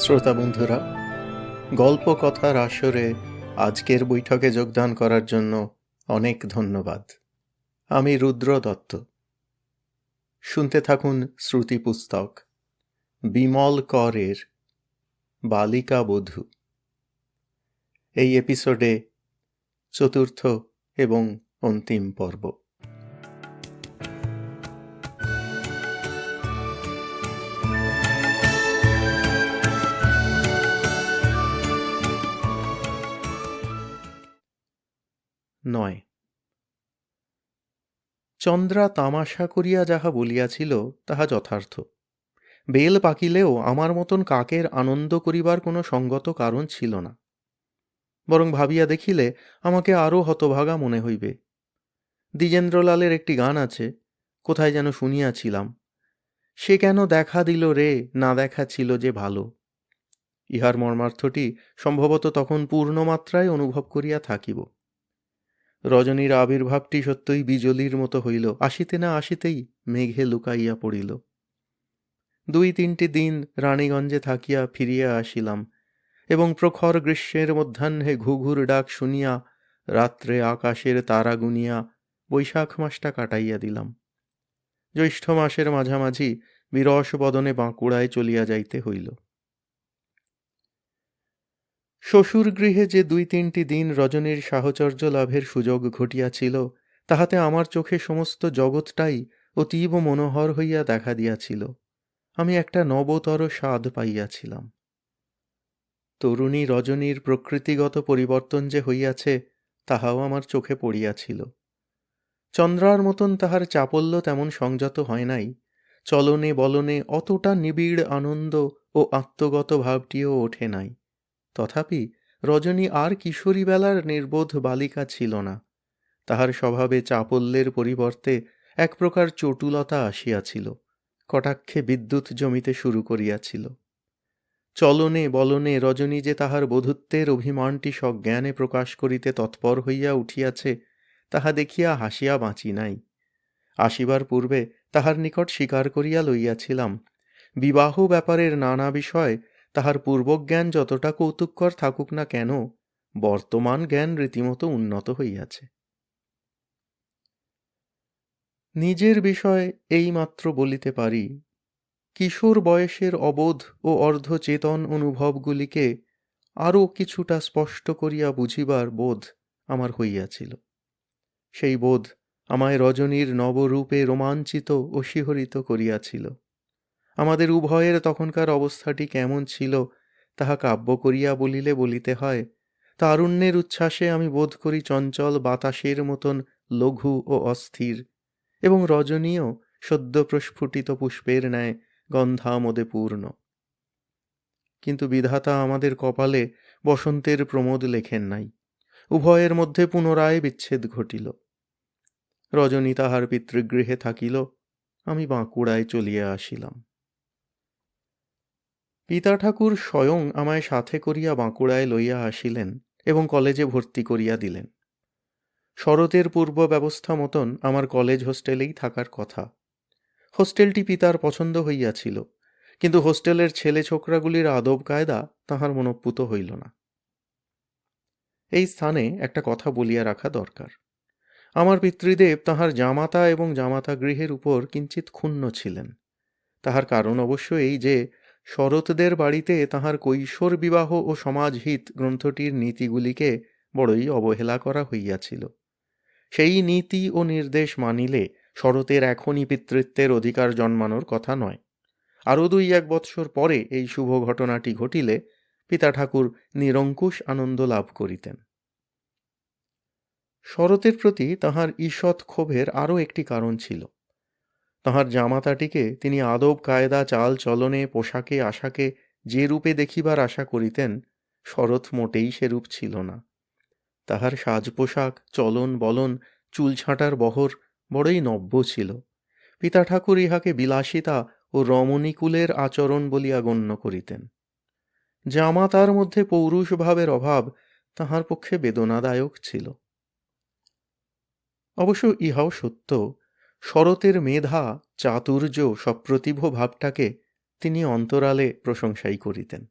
শ্রোতা বন্ধুরা, গল্প কথার আসরে আজকের বৈঠকে যোগদান করার জন্য অনেক ধন্যবাদ। আমি রুদ্র দত্ত। শুনতে থাকুন শ্রুতি পুস্তক বিমল করের বালিকা বধূ। এই এপিসোডে চতুর্থ এবং অন্তিম পর্ব। নয়। চন্দ্রা তামাশা করিয়া যাহা বলিয়াছিল তাহা যথার্থ। বেল পাকিলেও আমার মতন কাকের আনন্দ করিবার কোনো সঙ্গত কারণ ছিল না। বরং ভাবিয়া দেখিলে আমাকে আরও হতভাগা মনে হইবে। দ্বিজেন্দ্রলালের একটি গান আছে, কোথায় যেন শুনিয়াছিলাম, সে কেন দেখা দিল রে, না দেখা ছিল যে ভালো। ইহার মর্মার্থটি সম্ভবত তখন পূর্ণমাত্রায় অনুভব করিয়া থাকিব। রজনীর আবির্ভাবটি সত্যই বিজলির মতো হইল, আসিতে না আসিতেই মেঘে লুকাইয়া পড়িল। 2-3টি দিন রানীগঞ্জে থাকিয়া ফিরিয়া আসিলাম এবং প্রখর গ্রীষ্মের মধ্যাহ্নে ঘুঘুর ডাক শুনিয়া রাত্রে আকাশের তারা গুনিয়া বৈশাখ মাসটা কাটাইয়া দিলাম। জ্যৈষ্ঠ মাসের মাঝামাঝি বিরস বদনে বাঁকুড়ায় চলিয়া যাইতে হইল। শ্বশুর গৃহে যে 2-3টি দিন রজনীর সাহচর্য লাভের সুযোগ ঘটিয়াছিল, তাহাতে আমার চোখে সমস্ত জগৎটাই অতীব মনোহর হইয়া দেখা দিয়াছিল। আমি একটা নবতর স্বাদ পাইয়াছিলাম। তরুণী রজনীর প্রকৃতিগত পরিবর্তন যে হইয়াছে তাহাও আমার চোখে পড়িয়াছিল। চন্দ্রার মতন তাহার চাপল্য তেমন সংযত হয় নাই, চলনে বলনে অতটা নিবিড় আনন্দ ও আত্মগত ভাবটিও ওঠে নাই। তথাপি রজনী আর কিশোরীবেলার নির্বোধ বালিকা ছিল না। তাহার স্বভাবে চাপল্যের পরিবর্তে এক প্রকার চটুলতা আসিয়াছিল, কটাক্ষে বিদ্যুৎ জমিতে শুরু করিয়াছিল। চলনে বলনে রজনী যে তাহার বধূত্বের অভিমানটি সজ্ঞানে প্রকাশ করিতে তৎপর হইয়া উঠিয়াছে, তাহা দেখিয়া হাসিয়া বাঁচি নাই। আসিবার পূর্বে তাহার নিকট স্বীকার করিয়া লইয়াছিলাম, বিবাহ ব্যাপারের নানা বিষয় তাহার পূর্বজ্ঞান যতটা কৌতুককর থাকুক না কেন, বর্তমান জ্ঞান রীতিমতো উন্নত হইয়াছে। নিজের বিষয় এই মাত্র বলিতে পারি, কিশোর বয়সের অবোধ ও অর্ধচেতন অনুভবগুলিকে আরও কিছুটা স্পষ্ট করিয়া বুঝিবার বোধ আমার হইয়াছিল। সেই বোধ আমায় রজনীর নবরূপে রোমাঞ্চিত ও শিহরিত করিয়াছিল। আমাদের উভয়ের তখনকার অবস্থাটি কেমন ছিল তাহা কাব্য করিয়া বলিলে বলিতে হয়। তারুণ্যের উচ্ছ্বাসে আমি বোধ করি চঞ্চল বাতাসের মতন লঘু ও অস্থির, এবং রজনীও সদ্য প্রস্ফুটিত পুষ্পের ন্যায় গন্ধামোদে পূর্ণ। কিন্তু বিধাতা আমাদের কপালে বসন্তের প্রমোদ লেখেন নাই। উভয়ের মধ্যে পুনরায় বিচ্ছেদ ঘটিল। রজনী তাহার পিতৃগৃহে থাকিল, আমি বাঁকুড়ায় চলিয়া আসিলাম। পিতা ঠাকুর স্বয়ং আমায় সাথে করিয়া বাঁকুড়ায় লইয়া আসিলেন এবং কলেজে ভর্তি করিয়া দিলেন। শরতের পূর্ব ব্যবস্থা মতন আমার কলেজ হোস্টেলেই থাকার কথা। হোস্টেলটি পিতার পছন্দ হইয়াছিল, কিন্তু হোস্টেলের ছেলে ছোকরাগুলির আদব কায়দা তাহার মনঃপূত হইল না। এই স্থানে একটা কথা বলিয়া রাখা দরকার। আমার পিতৃদেব তাহার জামাতা এবং জামাতা গৃহের উপর কিঞ্চিৎ ক্ষুণ্ণ ছিলেন। তাহার কারণ অবশ্য এই যে, শরৎদের বাড়িতে তাহার কৈশোর বিবাহ ও সমাজহিত গ্রন্থটির নীতিগুলিকে বড়ই অবহেলা করা হইয়াছিল। সেই নীতি ও নির্দেশ মানিলে শরতের এখনই পিতৃত্বের অধিকার জন্মানোর কথা নয়। আরও 2-1 বৎসর পরে এই শুভ ঘটনাটি ঘটিলে পিতা ঠাকুর নিরঙ্কুশ আনন্দ লাভ করিতেন। শরতের প্রতি তাহার ঈষৎ ক্ষোভের আরও একটি কারণ ছিল। তাহার জামাতাটিকে তিনি আদব কায়দা চাল চলনে পোশাকে আশাকে যে রূপে দেখিবার আশা করিতেন, শরৎ মোটেই সেরূপ ছিল না। তাহার সাজ পোশাক, চলন বলন, চুল ছাঁটার বহর বড়ই নব্য ছিল। পিতা ঠাকুর ইহাকে বিলাসিতা ও রমণীকুলের আচরণ বলিয়া গণ্য করিতেন। জামাতার মধ্যে পৌরুষ ভাবের অভাব তাহার পক্ষে বেদনাদায়ক ছিল। অবশ্য ইহাও সত্য, শরতের মেধা, চাতুর্য, সপ্রতিভ ভাবটাকে তিনি অন্তরালে প্রশংসাই করিতেন।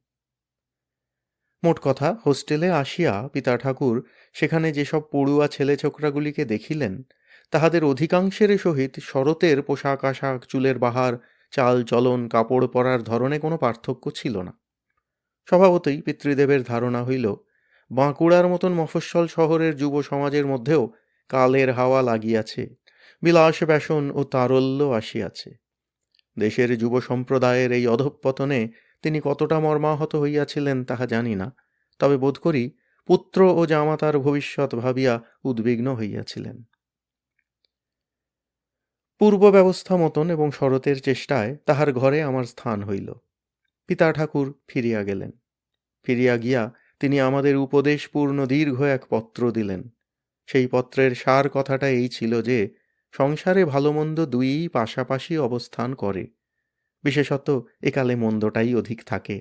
মোট কথা, হোস্টেলে আসিয়া পিতা ঠাকুর সেখানে যেসব পড়ুয়া ছেলে ছোকরাগুলিকে দেখিলেন, তাহাদের অধিকাংশের সহিত শরতের পোশাক আশাক, চুলের বাহার, চাল চলন, কাপড় পরার ধরনে কোনো পার্থক্য ছিল না। স্বভাবতই পিতৃদেবের ধারণা হইল, বাঁকুড়ার মতন মফস্বল শহরের যুব সমাজের মধ্যেও কালের হাওয়া লাগিয়াছে, বিলাস ব্যাসন ও তারল্য আসিয়াছে। দেশের যুব সম্প্রদায়ের এই অধঃপতনে তিনি কতটা মর্মাহত হইয়াছিলেন তাহা জানি না, তবে বোধ করি পুত্র ও জামাতার ভবিষ্যৎ ভাবিয়া উদ্বিগ্ন হইয়াছিলেন। পূর্ব ব্যবস্থা মতন এবং শরতের চেষ্টায় তাহার ঘরে আমার স্থান হইল। পিতা ঠাকুর ফিরিয়া গেলেন। ফিরিয়া গিয়া তিনি আমাদের উপদেশপূর্ণ দীর্ঘ এক পত্র দিলেন। সেই পত্রের সার কথাটা এই ছিল যে, সংসারে ভালো মন্দ দুইই পাশাপাশি অবস্থান করে, বিশেষত একালে মন্দটাই অধিক থাকে।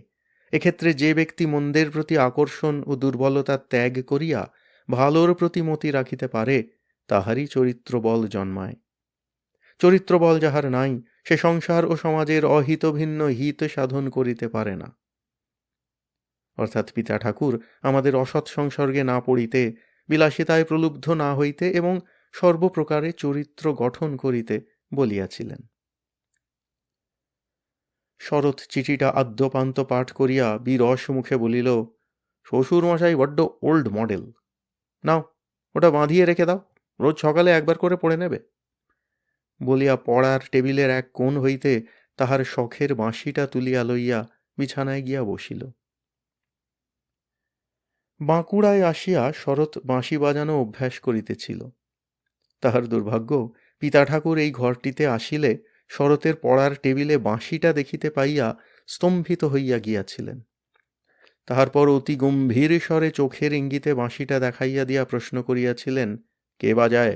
এক্ষেত্রে যে ব্যক্তি মন্দের প্রতি আকর্ষণ ও দুর্বলতা ত্যাগ করিয়া ভালোর প্রতি মতি রাখিতে পারে, তাহারই চরিত্রবল জন্মায়। চরিত্রবল যাহার নাই, সে সংসার ও সমাজের অহিত ভিন্ন হিত সাধন করিতে পারে না। অর্থাৎ পিতা ঠাকুর আমাদের অসৎ সংসর্গে না পড়িতে, বিলাসিতায় প্রলুব্ধ না হইতে এবং সর্বপ্রকারে চরিত্র গঠন করিতে বলিয়াছিলেন। শরৎ চিঠিটা আদ্যপান্ত পাঠ করিয়া বিরস মুখে বলিল, শ্বশুর মশাই বড্ড ওল্ড মডেল। নাও, ওটা বাঁধিয়ে রেখে দাও, রোজ সকালে একবার করে পড়ে নেবে। বলিয়া পড়ার টেবিলের এক কোণ হইতে তাহার শখের বাঁশিটা তুলিয়া লইয়া বিছানায় গিয়া বসিল। বাঁকুড়ায় আসিয়া শরৎ বাঁশি বাজানো অভ্যাস করিতেছিল। তাহার দুর্ভাগ্য, পিতা ঠাকুর এই ঘরটিতে আসিলে শরতের পড়ার টেবিলে বাঁশিটা দেখিতে পাইয়া স্তম্ভিত হইয়া গিয়াছিলেন। তাহার পর অতি গম্ভীর স্বরে চোখের ইঙ্গিতে বাঁশিটা দেখাইয়া দিয়া প্রশ্ন করিয়াছিলেন, কে বাজায়?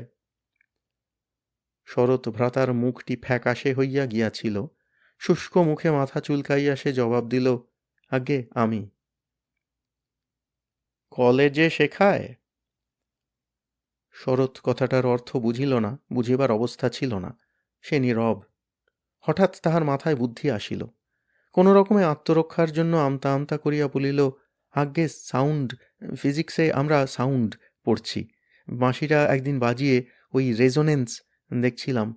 শরৎ ভ্রাতার মুখটি ফ্যাকাশে হইয়া গিয়াছিল। শুষ্ক মুখে মাথা চুলকাইয়া সে জবাব দিল, আজ্ঞে আমি। কলেজে শেখায়? শরৎ কথাটার অর্থ বুঝিল না, বুঝিবার অবস্থা ছিল না। সে নীরব। হঠাৎ তাহার মাথায় বুদ্ধি আসিল। কোনো রকমে আত্মরক্ষার জন্য আমতা আমতা করিয়া বলিল, আজ্ঞে সাউন্ড, ফিজিক্সে আমরা সাউন্ড পড়ছি। বাঁশিটা একদিন বাজিয়ে ওই রেজোনেন্স দেখছিলাম।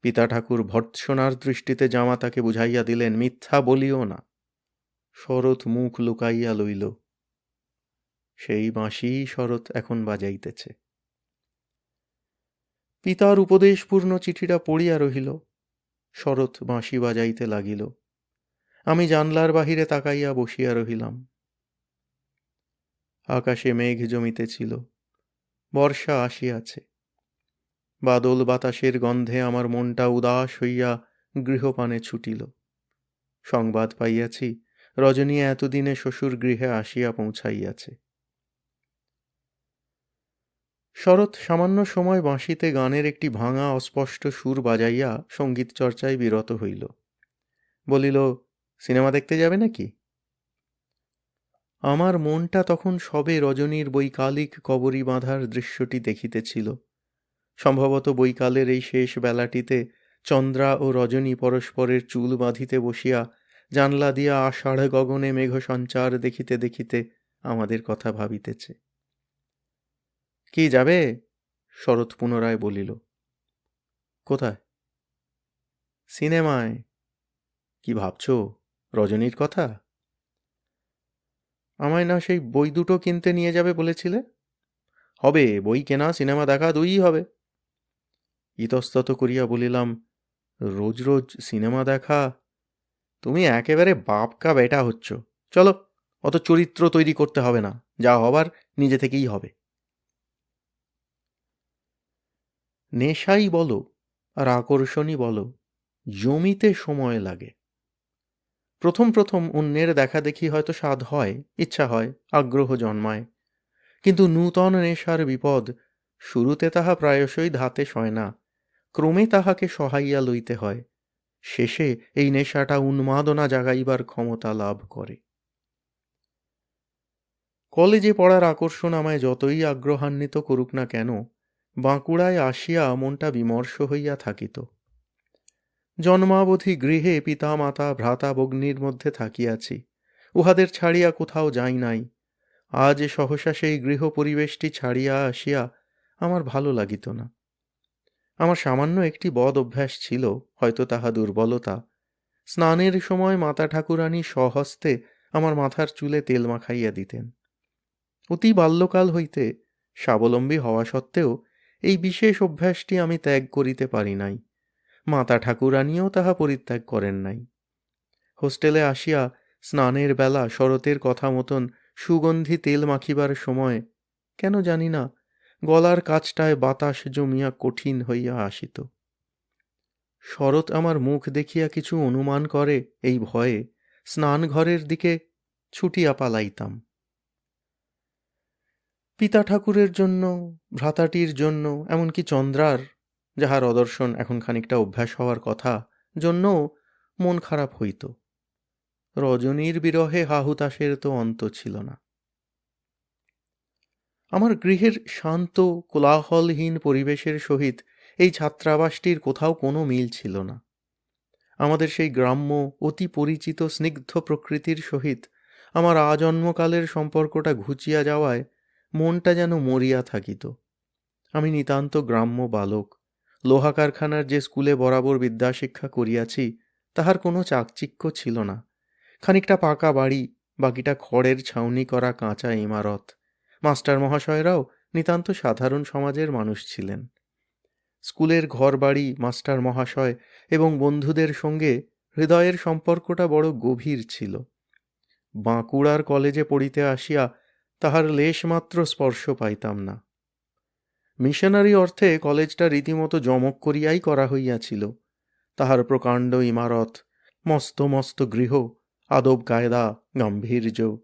পিতা ঠাকুর ভর্ৎসনার দৃষ্টিতে জামাতাকে বুঝাইয়া দিলেন, মিথ্যা বলিও না। শরৎ মুখ লুকাইয়া লইল। সেই বাঁশি শরৎ এখন বাজাইতেছে। পিতার উপদেশপূর্ণ চিঠিটা পড়িয়া রহিল। শরৎ বাঁশি বাজাইতে লাগিল। আমি জানলার বাহিরে তাকাইয়া বসিয়া রহিলাম। আকাশে মেঘ জমিতেছিল। বর্ষা আসিয়াছে। বাদল বাতাসের গন্ধে আমার মনটা উদাস হইয়া গৃহপানে ছুটিল। সংবাদ পাইয়াছি, রজনী এতদিনে শ্বশুর গৃহে আসিয়া পৌঁছাইয়াছে। শরৎ সামান্য সময় বাঁশিতে গানের একটি ভাঙা অস্পষ্ট সুর বাজাইয়া সঙ্গীত চর্চায় বিরত হইল। বলিল, সিনেমা দেখতে যাবে নাকি? আমার মনটা তখন সবে রজনীর বৈকালিক কবরী বাঁধার দৃশ্যটি দেখিতেছিল। সম্ভবত বৈকালের এই শেষ বেলাটিতে চন্দ্রা ও রজনী পরস্পরের চুল বাঁধিতে বসিয়া জানলা দিয়া আষাঢ় গগনে মেঘ সঞ্চার দেখিতে দেখিতে আমাদের কথা ভাবিতেছে। কি যাবে? শরৎ পুনরায় বলিল। কোথায়? সিনেমায়। কি ভাবছ? রজনীর কথা? আমায় না সেই বই দুটো কিনতে নিয়ে যাবে বলেছিলে? হবে, বই কেনা সিনেমা দেখা দুইই হবে। ইতস্তত করিয়া বলিলাম, রোজ রোজ সিনেমা দেখা? তুমি একেবারে বাপকা বেটা হচ্ছ। চলো, অত চরিত্র তৈরি করতে হবে না, যা হবার নিজে থেকেই হবে। নেশাই বলো আর আকর্ষণই বলো, জমিতে সময় লাগে। প্রথম প্রথম অন্যের দেখা দেখি হয়তো স্বাদ হয়, ইচ্ছা হয়, আগ্রহ জন্মায়। কিন্তু নূতন নেশার বিপদ, শুরুতে তাহা প্রায়শই ধাতে সয় না, ক্রমে তাহাকে সহাইয়া লইতে হয়। শেষে এই নেশাটা উন্মাদনা জাগাইবার ক্ষমতা লাভ করে। কলেজে পড়ার আকর্ষণ আমায় যতই আগ্রহান্বিত করুক না কেন, বাঁকুড়ায় আসিয়া মনটা বিমর্ষ হইয়া থাকিত। জন্মাবধি গৃহে পিতা মাতা ভ্রাতা ভগ্নীর মধ্যে থাকিয়াছি, উহাদের ছাড়িয়া কোথাও যাই নাই। আজ সহসা সেই গৃহ পরিবেশটি ছাড়িয়া আসিয়া আমার ভালো লাগিত না। আমার সামান্য একটি বদ অভ্যাস ছিল, হয়তো তাহা দুর্বলতা। স্নানের সময় মাতা ঠাকুরানী স্বহস্তে আমার মাথার চুলে তেল মাখাইয়া দিতেন। অতি বাল্যকাল হইতে স্বাবলম্বী হওয়া সত্ত্বেও এই বিশেষ অভ্যাসটি আমি ত্যাগ করিতে পারি নাই। মাতা ঠাকুরানীও তাহা পরিত্যাগ করেন নাই। হোস্টেলে আসিয়া স্নানের বেলা শরতের কথা মতন সুগন্ধি তেল মাখিবার সময় কেন জানি না গলার কাছটায় বাতাস জমিয়া কঠিন হইয়া আসিত। শরৎ আমার মুখ দেখিয়া কিছু অনুমান করে এই ভয়ে স্নানঘরের দিকে ছুটিয়া পালাইতাম। পিতা ঠাকুরের জন্য, ভ্রাতাটির জন্য, এমনকি চন্দ্রার, যাহার অদর্শন এখন খানিকটা অভ্যাস হওয়ার কথা, জন্যও মন খারাপ হইত। রজনীর বিরহে হাহুতাশের তো অন্ত ছিল না। আমার গৃহের শান্ত কোলাহলহীন পরিবেশের সহিত এই ছাত্রাবাসটির কোথাও কোনো মিল ছিল না। আমাদের সেই গ্রাম্য অতি পরিচিত স্নিগ্ধ প্রকৃতির সহিত আমার আজন্মকালের সম্পর্কটা ঘুচিয়া যাওয়ায় মনটা যেন মরিয়া থাকিত। আমি নিতান্ত গ্রাম্য বালক। লোহা কারখানার যে স্কুলে বরাবর বিদ্যাশিক্ষা করিয়াছি তাহার কোনো চাকচিক্য ছিল না। খানিকটা পাকা বাড়ি, বাকিটা খড়ের ছাউনি করা কাঁচা ইমারত। মাস্টার মহাশয়রাও নিতান্ত সাধারণ সমাজের মানুষ ছিলেন। স্কুলের ঘরবাড়ি, মাস্টার মহাশয় এবং বন্ধুদের সঙ্গে হৃদয়ের সম্পর্কটা বড় গভীর ছিল। বাঁকুড়ার কলেজে পড়িতে আসিয়া তাহার লেশমাত্র স্পর্শ পাইতাম না। মিশনারি অর্থে কলেজটা রীতিমতো জমক করিয়াই করা হইয়াছিল। তাহার প্রকাণ্ড ইমারত, মস্ত মস্ত গৃহ, আদব কায়দা, গাম্ভীর্য।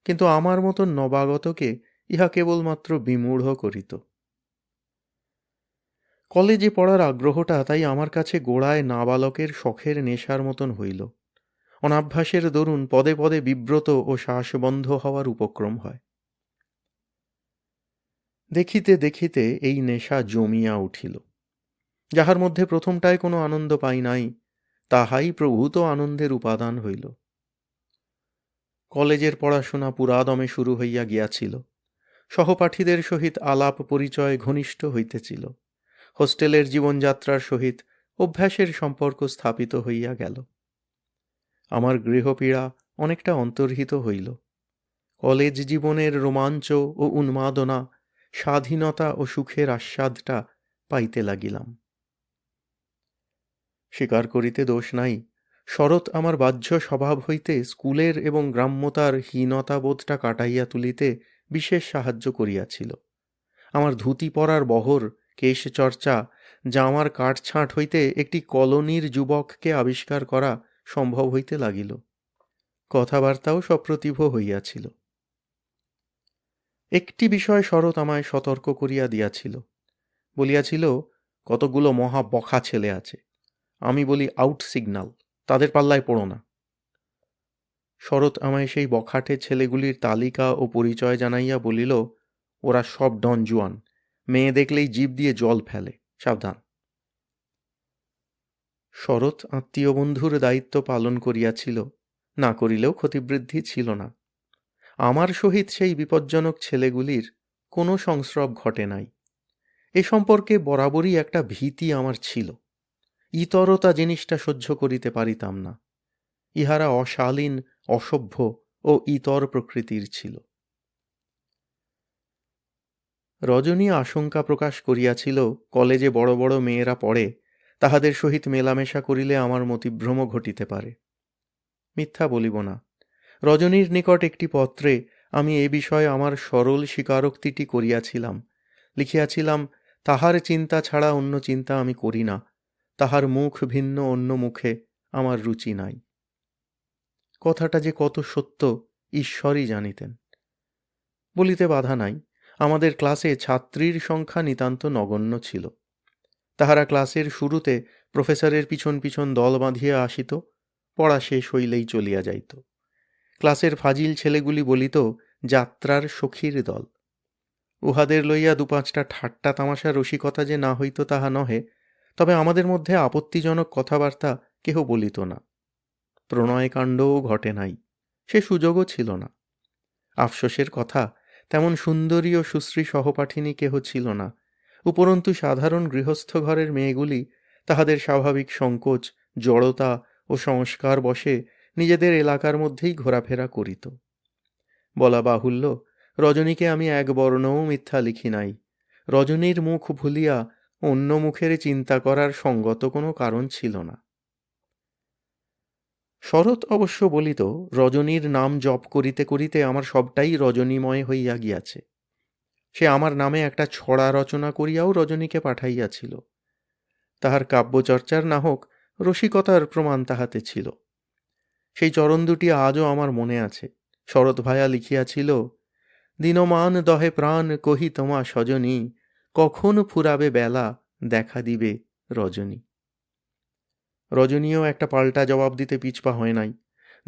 কিন্তু আমার মতন নবাগতকে ইহা কেবলমাত্র বিমূঢ় করিত। কলেজে পড়ার আগ্রহটা তাই আমার কাছে গোড়ায় নাবালকের শখের নেশার মতন হইল। অনাভ্যাসের দরুন পদে পদে বিব্রত ও শ্বাসবন্ধ হওয়ার উপক্রম হয়। দেখিতে দেখিতে এই নেশা জমিয়া উঠিল। যাহার মধ্যে প্রথমটায় কোনো আনন্দ পাই নাই, তাহাই প্রভূত আনন্দের উপাদান হইল। কলেজের পড়াশোনা পুরাদমে শুরু হইয়া গিয়াছিল। সহপাঠীদের সহিত আলাপ পরিচয় ঘনিষ্ঠ হইতেছিল। হোস্টেলের জীবনযাত্রার সহিত অভ্যাসের সম্পর্ক স্থাপিত হইয়া গেল। আমার গৃহপীড়া অনেকটা অন্তর্হিত হইল। কলেজ জীবনের রোমাঞ্চ ও উন্মাদনা, স্বাধীনতা ও সুখের আস্বাদটা পাইতে লাগিলাম। স্বীকার করিতে দোষ নাই, শরৎ আমার বাহ্য স্বভাব হইতে স্কুলের এবং গ্রাম্যতার হীনতাবোধটা কাটাইয়া তুলিতে বিশেষ সাহায্য করিয়াছিল। আমার ধুতি পরার বহর, কেশচর্চা, জামার কাটছাঁট হইতে একটি কলোনির যুবককে আবিষ্কার করা সম্ভব হইতে লাগিল। কথাবার্তাও সপ্রতিভ হইয়াছিল। একটি বিষয় শরৎ আমায় সতর্ক করিয়া দিয়াছিল। বলিয়াছিল, কতগুলো মহা বখা ছেলে আছে, আমি বলি আউট সিগনাল, তাদের পাল্লায় পড়ো না। শরৎ আমায় সেই বখাটে ছেলেগুলির তালিকা ও পরিচয় জানাইয়া বলিল, ওরা সব ডন জুয়ান, মেয়ে দেখলেই জিভ দিয়ে জল ফেলে, সাবধান। শরৎ আত্মীয় বন্ধুর দায়িত্ব পালন করিয়াছিল, না করিলেও ক্ষতিবৃদ্ধি ছিল না। আমার সহিত সেই বিপজ্জনক ছেলেগুলির কোনো সংস্রব ঘটে নাই। এ সম্পর্কে বরাবরই একটা ভীতি আমার ছিল। ইতরতা জিনিসটা সহ্য করিতে পারিতাম না। ইহারা অশালীন, অসভ্য ও ইতর প্রকৃতির ছিল। রজনী আশঙ্কা প্রকাশ করিয়াছিল, কলেজে বড় বড় মেয়েরা পড়ে, তাহাদের সহিত মেলামেশা করিলে আমার মতিভ্রম ঘটিতে পারে। মিথ্যা বলিব না, রজনীর নিকট একটি পত্রে আমি এ বিষয়ে আমার সরল স্বীকারোক্তিটি করিয়াছিলাম। লিখিয়াছিলাম, তাহার চিন্তা ছাড়া অন্য চিন্তা আমি করি না, তাহার মুখ ভিন্ন অন্য মুখে আমার রুচি নাই। কথাটা যে কত সত্য ঈশ্বরই জানিতেন। বলিতে বাধা নাই, আমাদের ক্লাসে ছাত্রীর সংখ্যা নিতান্ত নগণ্য ছিল। তাহারা ক্লাসের শুরুতে প্রফেসরের পিছন পিছন দল বাঁধিয়া আসিত, পড়া শেষ হইলেই চলিয়া যাইত। ক্লাসের ফাজিল ছেলেগুলি বলিত, যাত্রার সখীর দল। উহাদের লইয়া দু পাঁচটা ঠাট্টা তামাশা রসিকতা যে না হইত তাহা নহে, তবে আমাদের মধ্যে আপত্তিজনক কথাবার্তা কেহ বলিত না। প্রণয়কাণ্ডও ঘটে নাই। সে সুযোগও ছিল না। আফসোসের কথা, তেমন সুন্দরী ও সুশ্রী সহপাঠিনী কেহ ছিল না। উপরন্তু সাধারণ গৃহস্থ ঘরের মেয়েগুলি তাহাদের স্বাভাবিক সংকোচ, জড়তা ও সংস্কার বশে নিজেদের এলাকার মধ্যেই ঘোরাফেরা করিত। বলা বাহুল্য, রজনীকে আমি এক বর্ণও মিথ্যা লিখি নাই। রজনীর মুখ ভুলিয়া অন্য মুখের চিন্তা করার সঙ্গত কোনো কারণ ছিল না। শরৎ অবশ্য বলিত, রজনীর নাম জপ করিতে করিতে আমার সবটাই রজনীময় হইয়া গিয়াছে। সে আমার নামে একটা ছড়া রচনা করিয়াও রজনীকে পাঠাইয়াছিল। তাহার কাব্যচর্চার না হোক, রসিকতার প্রমাণ তাহাতে ছিল। সেই চরণ দুটি আজও আমার মনে আছে। শরৎ ভায়া লিখিয়াছিল, দিনমান দহে প্রাণ কহি তোমা সজনী, কখন ফুরাবে বেলা দেখা দিবে রজনী। রজনীও একটা পাল্টা জবাব দিতে পিছপা হয় নাই।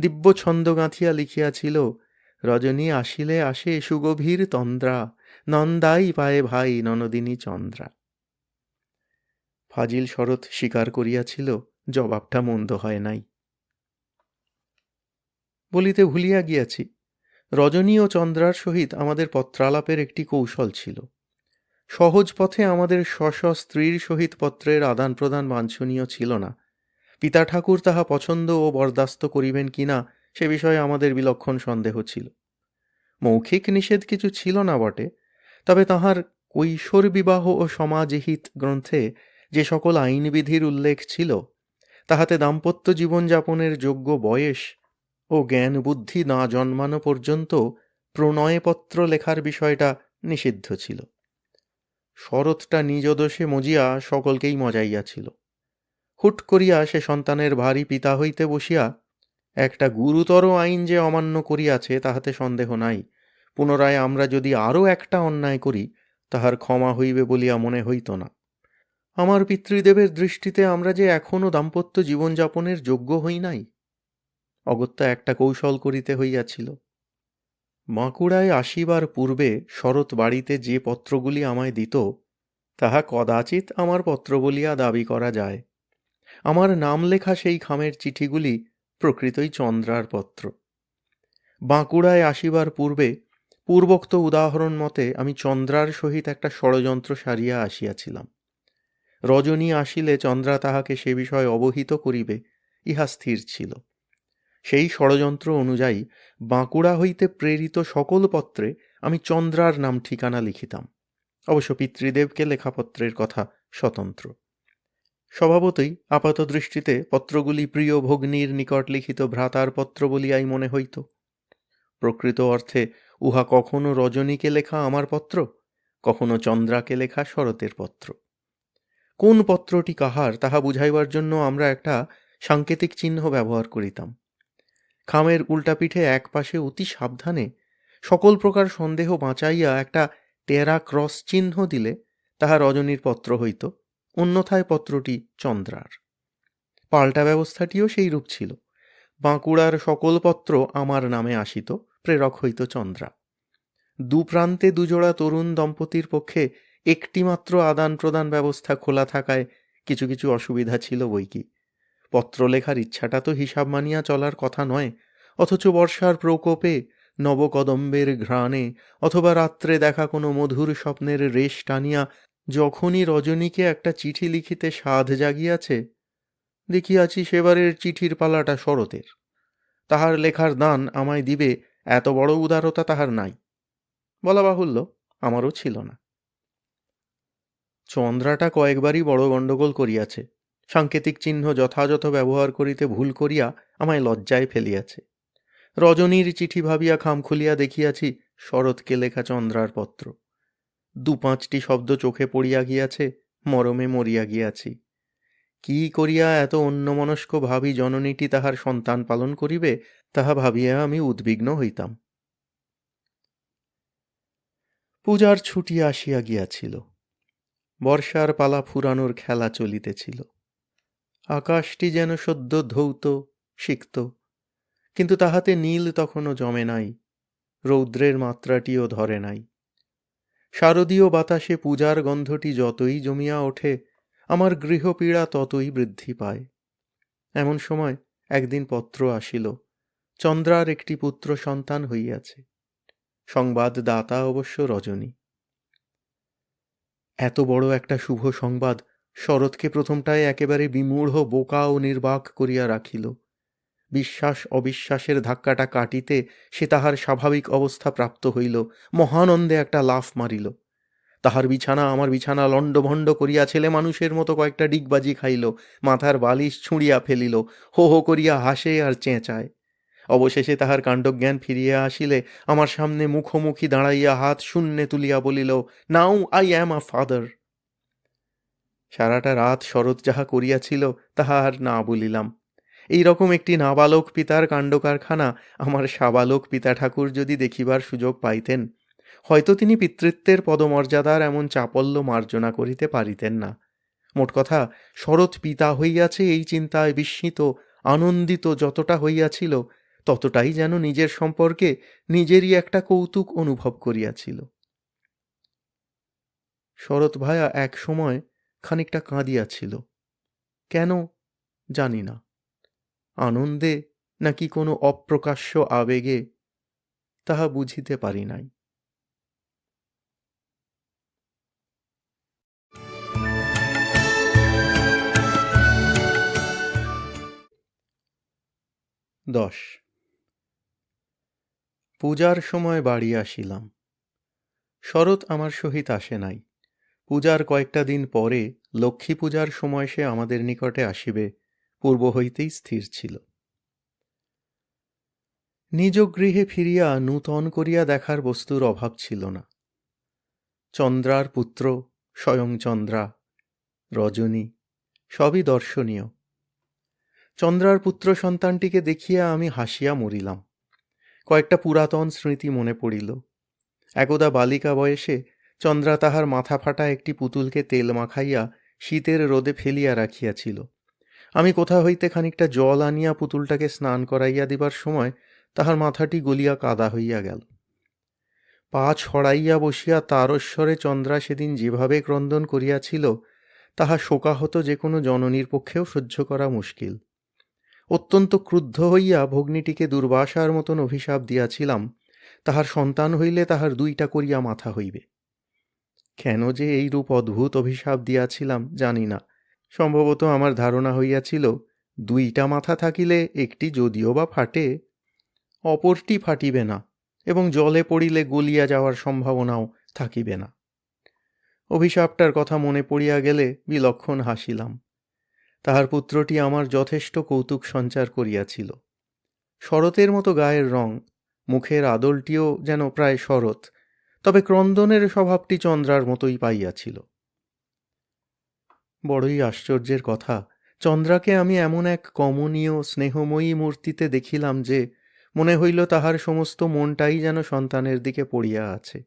দিব্য ছন্দ গাঁথিয়া লিখিয়াছিল, রজনী আসিলে আসে সুগভীর তন্দ্রা, নন্দাই পায়ে ভাই ননদিনী চন্দ্রা। ফাজিল শরৎ স্বীকার করিয়াছিল, জবাবটা মন্দ হয় নাই। বলিতে ভুলিয়া গিয়াছি, রজনী ও চন্দ্রার সহিত আমাদের পত্রালাপের একটি কৌশল ছিল। সহজ পথে আমাদের স্ব স্ত্রীর সহিত পত্রের আদান প্রদান বাঞ্ছনীয় ছিল না। পিতা ঠাকুর তাহা পছন্দ ও বরদাস্ত করিবেন কিনা সে বিষয়ে আমাদের বিলক্ষণ সন্দেহ ছিল। মৌখিক নিষেধ কিছু ছিল না বটে, তবে তাহার কৈশোর বিবাহ ও সমাজহিত গ্রন্থে যে সকল আইনবিধির উল্লেখ ছিল, তাহাতে দাম্পত্য জীবনযাপনের যোগ্য বয়স ও জ্ঞান বুদ্ধি না জন্মানো পর্যন্ত প্রণয়পত্র লেখার বিষয়টা নিষিদ্ধ ছিল। শরৎটা নিজ দোষে মজিয়া সকলকেই মজাইয়াছিল। হুট করিয়া সে সন্তানের ভারী পিতা হইতে বসিয়া একটা গুরুতর আইন যে অমান্য করিয়াছে তাহাতে সন্দেহ নাই। পুনরায় আমরা যদি আরও একটা অন্যায় করি, তাহার ক্ষমা হইবে বলিয়া মনে হইত না। আমার পিতৃদেবের দৃষ্টিতে আমরা যে এখনও দাম্পত্য জীবনযাপনের যোগ্য হই নাই। অগত্যা একটা কৌশল করিতে হইয়াছিল। বাঁকুড়ায় আসিবার পূর্বে শরৎ বাড়িতে যে পত্রগুলি আমায় দিত, তাহা কদাচিৎ আমার পত্র বলিয়া দাবি করা যায়। আমার নাম লেখা সেই খামের চিঠিগুলি প্রকৃতই চন্দ্রার পত্র। বাঁকুড়ায় আসিবার পূর্বে পূর্বোক্ত উদাহরণ মতে আমি চন্দ্রার সহিত একটা ষড়যন্ত্র সারিয়া আসিয়াছিলাম। রজনী আসিলে চন্দ্রা তাহাকে সে বিষয়ে অবহিত করিবে, ইহা স্থির ছিল। সেই ষড়যন্ত্র অনুযায়ী বাঁকুড়া হইতে প্রেরিত সকল পত্রে আমি চন্দ্রার নাম ঠিকানা লিখিতাম। অবশ্য পিতৃদেবকে লেখাপত্রের কথা স্বতন্ত্র। স্বভাবতই আপাত দৃষ্টিতে পত্রগুলি প্রিয় ভগ্নীর নিকট লিখিত ভ্রাতার পত্র বলিয়াই মনে হইত। প্রকৃত অর্থে উহা কখনো রজনীকে লেখা আমার পত্র, কখনো চন্দ্রাকে লেখা শরতের পত্র। কোন পত্রটি কাহার তাহা বুঝাইবার জন্য আমরা একটা সাংকেতিক চিহ্ন ব্যবহার করিতাম। খামের উল্টাপিঠে এক পাশে অতি সাবধানে সকল প্রকার সন্দেহ বাঁচাইয়া একটা টেরা ক্রস চিহ্ন দিলে তাহা রজনীর পত্র হইত, অন্যথায় পত্রটি চন্দ্রার। পাল্টা ব্যবস্থাটিও সেই রূপ ছিল। বাঁকুড়ার সকল পত্র আমার নামে আসিত, প্রেরক হইত চন্দ্রা। দুপ্রান্তে দুজোড়া তরুণ দম্পতির পক্ষে একটিমাত্র আদান প্রদান ব্যবস্থা খোলা থাকায় কিছু কিছু অসুবিধা ছিল বইকি। পত্র লেখার ইচ্ছাটা তো হিসাব মানিয়া চলার কথা নয়, অথচ বর্ষার প্রকোপে, নবকদম্বের ঘ্রাণে, অথবা রাত্রে দেখা কোনো মধুর স্বপ্নের রেশ টানিয়া যখনই রজনীকে একটা চিঠি লিখিতে সাধ জাগিয়াছে, দেখিয়াছি সেবারের চিঠির পালাটা শরতের। তাহার লেখার দান আমায় দিবে এত বড় উদারতা তাহার নাই। বলা বাহুল্য, আমারও ছিল না। চন্দ্রাটা কয়েকবারই বড় গণ্ডগোল করিয়াছে। সাংকেতিক চিহ্ন যথাযথ ব্যবহার করিতে ভুল করিয়া আমায় লজ্জায় ফেলিয়াছে। রজনীর চিঠি ভাবিয়া খাম খুলিয়া দেখিয়াছি শরৎকে লেখা চন্দ্রার পত্র। ২-৫টি শব্দ চোখে পড়িয়া গিয়াছে, মরমে মরিয়া গিয়াছি। কি করিয়া এত অন্যমনস্ক ভাবী জননীটি তাহার সন্তান পালন করিবে, তাহা ভাবিয়া আমি উদ্বিগ্ন হইতাম। পূজার ছুটি আসিয়া গিয়াছিল। বর্ষার পালা ফুরানোর খেলা চলিতেছিল। আকাশটি যেন সদ্য ধৌত, সিক্ত, কিন্তু তাহাতে নীল তখনও জমে নাই, রৌদ্রের মাত্রাটিও ধরে নাই। শারদীয় বাতাসে পূজার গন্ধটি যতই জমিয়া ওঠে, আমার গৃহপীড়া ততই বৃদ্ধি পায়। এমন সময় একদিন পত্র আসিল, চন্দ্রার একটি পুত্র সন্তান হইয়াছে। সংবাদদাতা অবশ্য রজনী। এত বড় একটা শুভ সংবাদ শরৎকে প্রথমটায় একেবারে বিমূঢ়, বোকা ও নির্বাক করিয়া রাখিল। বিশ্বাস অবিশ্বাসের ধাক্কাটা কাটিতে সে তাহার স্বাভাবিক অবস্থা প্রাপ্ত হইল, মহানন্দে একটা লাফ মারিল। তাহার বিছানা আমার বিছানা লণ্ডভণ্ড করিয়া ছেলে মানুষের মতো কয়েকটা ডিগবাজি খাইল, মাথার বালিশ ছুঁড়িয়া ফেলিল, হো হো করিয়া হাসে আর চেঁচায়। অবশেষে তাহার কাণ্ডজ্ঞান ফিরিয়া আসিলে আমার সামনে মুখোমুখি দাঁড়াইয়া হাত শূন্যে তুলিয়া বলিল, now I am a father. সারাটা রাত শরৎ যাহা করিয়াছিল তাহা আর না বলিলাম। এই রকম একটি নাবালক পিতার কাণ্ডকারখানা আমার সাবালক পিতা ঠাকুর যদি দেখিবার সুযোগ পাইতেন, হয়তো তিনি পিতৃত্বের পদমর্যাদার এমন চাপল্য মার্জনা করিতে পারিতেন না। মোট কথা, শরৎ পিতা হইয়াছে এই চিন্তায় বিস্মিত, আনন্দিত যতটা হইয়াছিল, ততটাই যেন নিজের সম্পর্কে নিজেরই একটা কৌতুক অনুভব করিয়াছিল। শরৎ ভায়া এক সময় খানিকটা কাঁদিয়াছিল। কেন জানি না, আনন্দে নাকি কোনো অপ্রকাশ্য আবেগে, তাহা বুঝিতে পারি নাই। দশ। পূজার সময় বাড়ি আসিলাম। শরৎ আমার সহিত আসে নাই। পূজার কয়েকটা দিন পরে লক্ষ্মী পূজার সময় সে আমাদের নিকটে আসিবে পূর্ব হইতেই স্থির ছিল। নিজ গৃহে ফিরিয়া নূতন করিয়া দেখার বস্তুর অভাব ছিল না। চন্দ্রার পুত্র, স্বয়ং চন্দ্রা, রজনী, সবই দর্শনীয়। চন্দ্রার পুত্র সন্তানটিকে দেখিয়া আমি হাসিয়া মরিলাম। কয়েকটা পুরাতন স্মৃতি মনে পড়িল। একদা বালিকা বয়সে চন্দ্রা তাহার মাথা ফাটা একটি পুতুলকে তেল মাখাইয়া শীতের রোদে ফেলিয়া রাখিয়াছিল। আমি কোথা হইতে খানিকটা জল আনিয়া পুতুলটাকে স্নান করাইয়া দিবার সময় তাহার মাথাটি গলিয়া কাদা হইয়া গেল। পা ছড়াইয়া বসিয়া তারস্বরে চন্দ্রা সেদিন যেভাবে ক্রন্দন করিয়াছিল, তাহা শোকাহত যে কোনো জননীর পক্ষেও সহ্য করা মুশকিল। অত্যন্ত ক্রুদ্ধ হইয়া ভগ্নীটিকে দুর্বাসার মতন অভিশাপ দিয়াছিলাম, তাহার সন্তান হইলে তাহার 2টা করিয়া মাথা হইবে। কেন যে এইরূপ অদ্ভুত অভিশাপ দিয়াছিলাম জানি না। সম্ভবত আমার ধারণা হইয়াছিল, 2টা মাথা থাকিলে একটি যদিও বা ফাটে, অপরটি ফাটিবে না এবং জলে পড়িলে গলিয়া যাওয়ার সম্ভাবনাও থাকিবে না। অভিশাপটার কথা মনে পড়িয়া গেলে বিলক্ষণ হাসিলাম। তাহার পুত্রটি আমার যথেষ্ট কৌতুক সঞ্চার করিয়াছিল। শরতের মতো গায়ের রং, মুখের আদলটিও যেন প্রায় শরৎ, তবে ক্রন্দনের স্বভাবটি চন্দ্রার মতোই পাইয়াছিল। বড়ই আশ্চর্যের কথা, চন্দ্রাকে আমি এমন এক কমনীয় স্নেহময়ী মূর্তিতে দেখিলাম যে মনে হইল তাহার সমস্ত মনটাই যেন সন্তানের দিকে পড়িয়া আছে।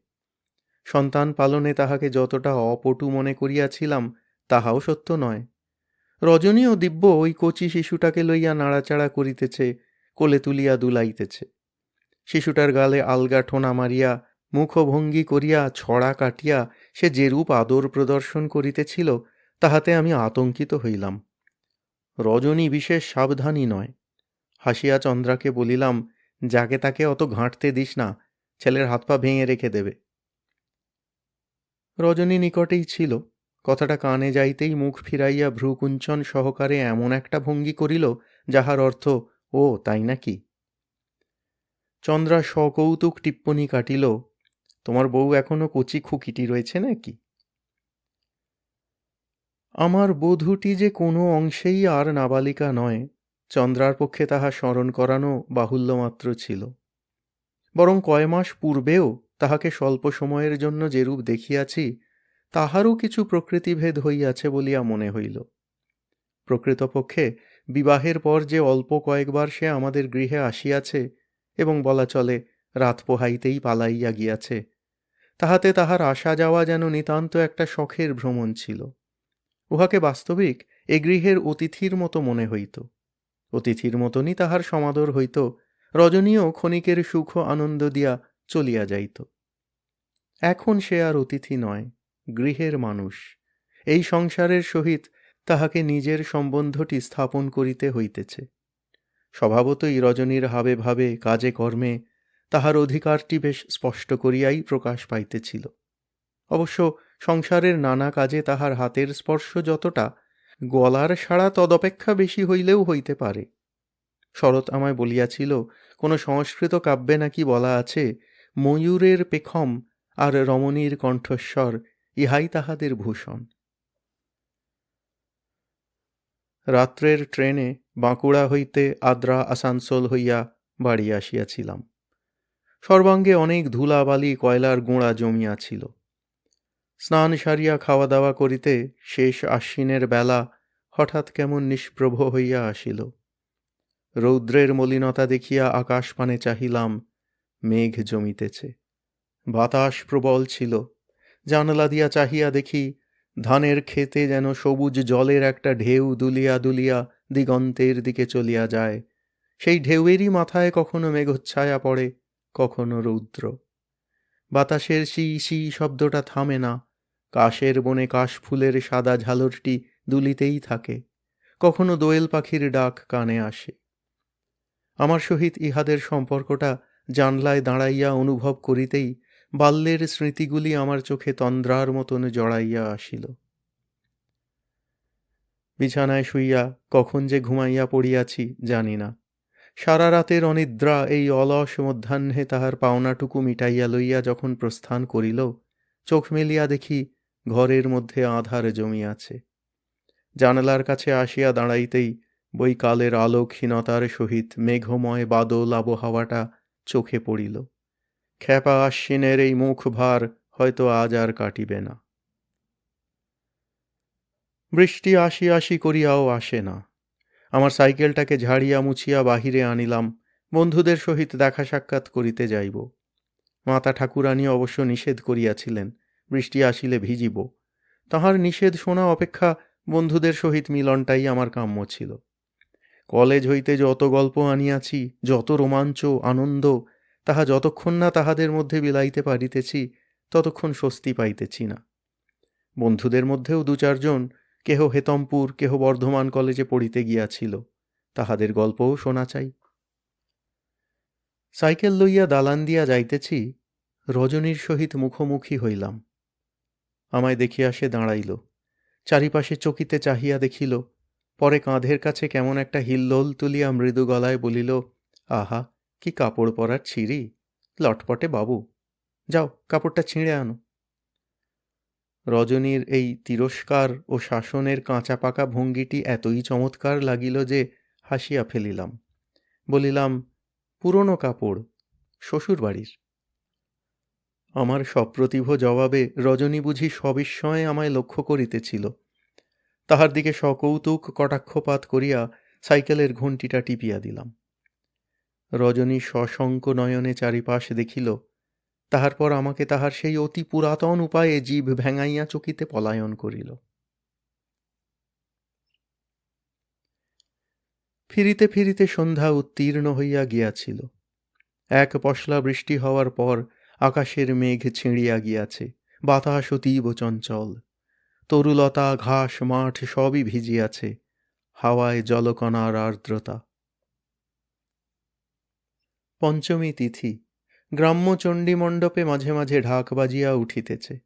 সন্তান পালনে তাহাকে যতটা অপটু মনে করিয়াছিলাম তাহাও সত্য নয়। রজনীও দিব্য ওই কচি শিশুটাকে লইয়া নাড়াচাড়া করিতেছে, কোলে তুলিয়া দুলাইতেছে। শিশুটার গালে আলগা ঠোনা মারিয়া, মুখভঙ্গি করিয়া, ছড়া কাটিয়া সে যেরূপ আদর প্রদর্শন করিতেছিল, তাহাতে আমি আতঙ্কিত হইলাম। রজনী বিশেষ সাবধানী নয়। হাসিয়া চন্দ্রাকে বলিলাম, যাকে তাকে অত ঘাঁটতে দিস না, ছেলের হাত পা ভেঙে রেখে দেবে। রজনী নিকটেই ছিল। কথাটা কানে যাইতেই মুখ ফিরাইয়া ভ্রুকুঞ্চন সহকারে এমন একটা ভঙ্গি করিল, যাহার অর্থ, ও তাই নাকি। চন্দ্রা সকৌতুক টিপ্পনী কাটিল, তোমার বউ এখনো কচি খুকিটি রয়েছে নাকি? আমার বধূটি যে কোনো অংশেই আর নাবালিকা নয়, চন্দ্রার পক্ষে তাহা স্মরণ করানো বাহুল্যমাত্র ছিল। বরং কয় মাস পূর্বেও তাহাকে স্বল্প সময়ের জন্য যেরূপ দেখিয়াছি, তাহারও কিছু প্রকৃতিভেদ হইয়াছে বলিয়া মনে হইল। প্রকৃতপক্ষে বিবাহের পর যে অল্প কয়েকবার সে আমাদের গৃহে আসিয়াছে এবং বলা চলে রাত পোহাইতেই পালাইয়া গিয়াছে, তাহাতে তাহার আসা যাওয়া যেন নিতান্ত একটা শখের ভ্রমণ ছিল। উহাকে বাস্তবিক এ গৃহের অতিথির মতো মনে হইত। অতিথির মতনই তাহার সমাদর হইত। রজনীও ক্ষণিকের সুখ আনন্দ দিয়া চলিয়া যাইত। এখন সে আর অতিথি নয়, গৃহের মানুষ। এই সংসারের সহিত তাহাকে নিজের সম্বন্ধটি স্থাপন করিতে হইতেছে। স্বভাবতই রজনীর হাবে ভাবে কাজে কর্মে তাহার অধিকারটি বেশ স্পষ্ট করিয়াই প্রকাশ পাইতেছিল। অবশ্য সংসারের নানা কাজে তাহার হাতের স্পর্শ যতটা, গলার সাড়া তদপেক্ষা বেশি হইলেও হইতে পারে। শরৎ আমায় বলিয়াছিল, কোনো সংস্কৃত কাব্যে নাকি বলা আছে, ময়ূরের পেখম আর রমণীর কণ্ঠস্বর ইহাই তাহাদের ভূষণ। রাত্রের ট্রেনে বাঁকুড়া হইতে আদ্রা আসানসোল হইয়া বাড়ি আসিয়াছিলাম। সর্বাঙ্গে অনেক ধুলাবালি কয়লার গুঁড়া জমিয়াছিল। স্নান সারিয়া খাওয়া দাওয়া করিতে শেষ আশ্বিনের বেলা হঠাৎ কেমন নিষ্প্রভ হইয়া আসিল। রৌদ্রের মলিনতা দেখিয়া আকাশ পানে চাহিলাম, মেঘ জমিতেছে, বাতাস প্রবল ছিল। জানলা দিয়া চাহিয়া দেখি ধানের ক্ষেতে যেন সবুজ জলের একটা ঢেউ দুলিয়া দুলিয়া দিগন্তের দিকে চলিয়া যায়। সেই ঢেউয়েরই মাথায় কখনো মেঘচ্ছায়া পড়ে, কখনো রৌদ্র। বাতাসের শি শি শব্দটা থামে না। কাশের বনে কাশফুলের সাদা ঝালরটি দুলিতেই থাকে। কখনো দোয়েল পাখির ডাক কানে আসে। আমার সহিত ইহাদের সম্পর্কটা জানলায় দাঁড়াইয়া অনুভব করিতেই বাল্যের স্মৃতিগুলি আমার চোখে তন্দ্রার মতন জড়াইয়া আসিল। বিছানায় শুইয়া কখন যে ঘুমাইয়া পড়িয়াছি জানি না। সারা রাতের অনিদ্রা এই অলস মধ্যাহ্নে তাহার পাওনাটুকু মিটাইয়া লইয়া যখন প্রস্থান করিল, চোখ মেলিয়া দেখি ঘরের মধ্যে আঁধার জমিয়াছে। জানালার কাছে আসিয়া দাঁড়াইতেই বৈকালের আলোকহীনতার সহিত মেঘময় বাদল আবহাওয়াটা চোখে পড়িল। খ্যাপা আশ্বিনের এই মুখ ভার হয়তো আজ আর কাটিবে না। বৃষ্টি আসি আসি করিয়াও আসে না। আমার সাইকেলটাকে ঝাড়িয়া মুছিয়া বাহিরে আনিলাম, বন্ধুদের সহিত দেখা সাক্ষাৎ করিতে যাইব। মাতা ঠাকুরানী অবশ্য নিষেধ করিয়াছিলেন, বৃষ্টি আসিলে ভিজিব। তাহার নিষেধ শোনা অপেক্ষা বন্ধুদের সহিত মিলনটাই আমার কাম্য ছিল। কলেজ হইতে যত গল্প আনিয়াছি, যত রোমাঞ্চ আনন্দ, তাহা যতক্ষণ না তাহাদের মধ্যে বিলাইতে পারিতেছি ততক্ষণ স্বস্তি পাইতেছি না। বন্ধুদের মধ্যেও দু চারজন, কেহ হেতমপুর, কেহ বর্ধমান কলেজে পড়িতে গিয়াছিল, তাহাদের গল্পও শোনা চাই। সাইকেল লইয়া দালান দিয়া যাইতেছি, রজনীর সহিত মুখোমুখি হইলাম। আমায় দেখিয়া সে দাঁড়াইল, চারিপাশে চকিতে চাহিয়া দেখিল, পরে কাঁধের কাছে কেমন একটা হিল্লোল তুলিয়া মৃদু গলায় বলিল, আহা, কি কাপড় পরার ছিঁড়ি, লটপটে বাবু, যাও কাপড়টা ছিঁড়ে আনো। রজনীর এই তিরস্কার ও শাসনের কাঁচা পাকা ভঙ্গিটি এতই চমৎকার লাগিল যে হাসিয়া ফেলিলাম। বলিলাম, পুরনো কাপড়, শ্বশুর বাড়ির। আমার সপ্রতিভ জবাবে রজনী বুঝি সবিস্ময়ে আমায় লক্ষ্য করিতেছিল। তাহার দিকে সকৌতুক কটাক্ষপাত করিয়া সাইকেলের ঘণ্টিটা টিপিয়া দিলাম। রজনী সশঙ্ক নয়নে চারিপাশ দেখিল, তাহার পর আমাকে তাহার সেই অতি পুরাতন উপায়ে জিভ ভেঙাইয়া চকিতে পলায়ন করিল। ফিরিতে ফিরিতে সন্ধ্যা উত্তীর্ণ হইয়া গিয়াছিল। এক পশলা বৃষ্টি হওয়ার পর আকাশের মেঘ ছিঁড়িয়া গিয়াছে, বাতাস অতীব চঞ্চল। তরুলতা, ঘাস, মাঠ সবই ভিজিয়াছে, হাওয়ায় জলকণার আর্দ্রতা। পঞ্চমী তিথি। গ্রাম্য চণ্ডীমণ্ডপে মাঝে মাঝে ঢাক বাজিয়া উঠিতেছে।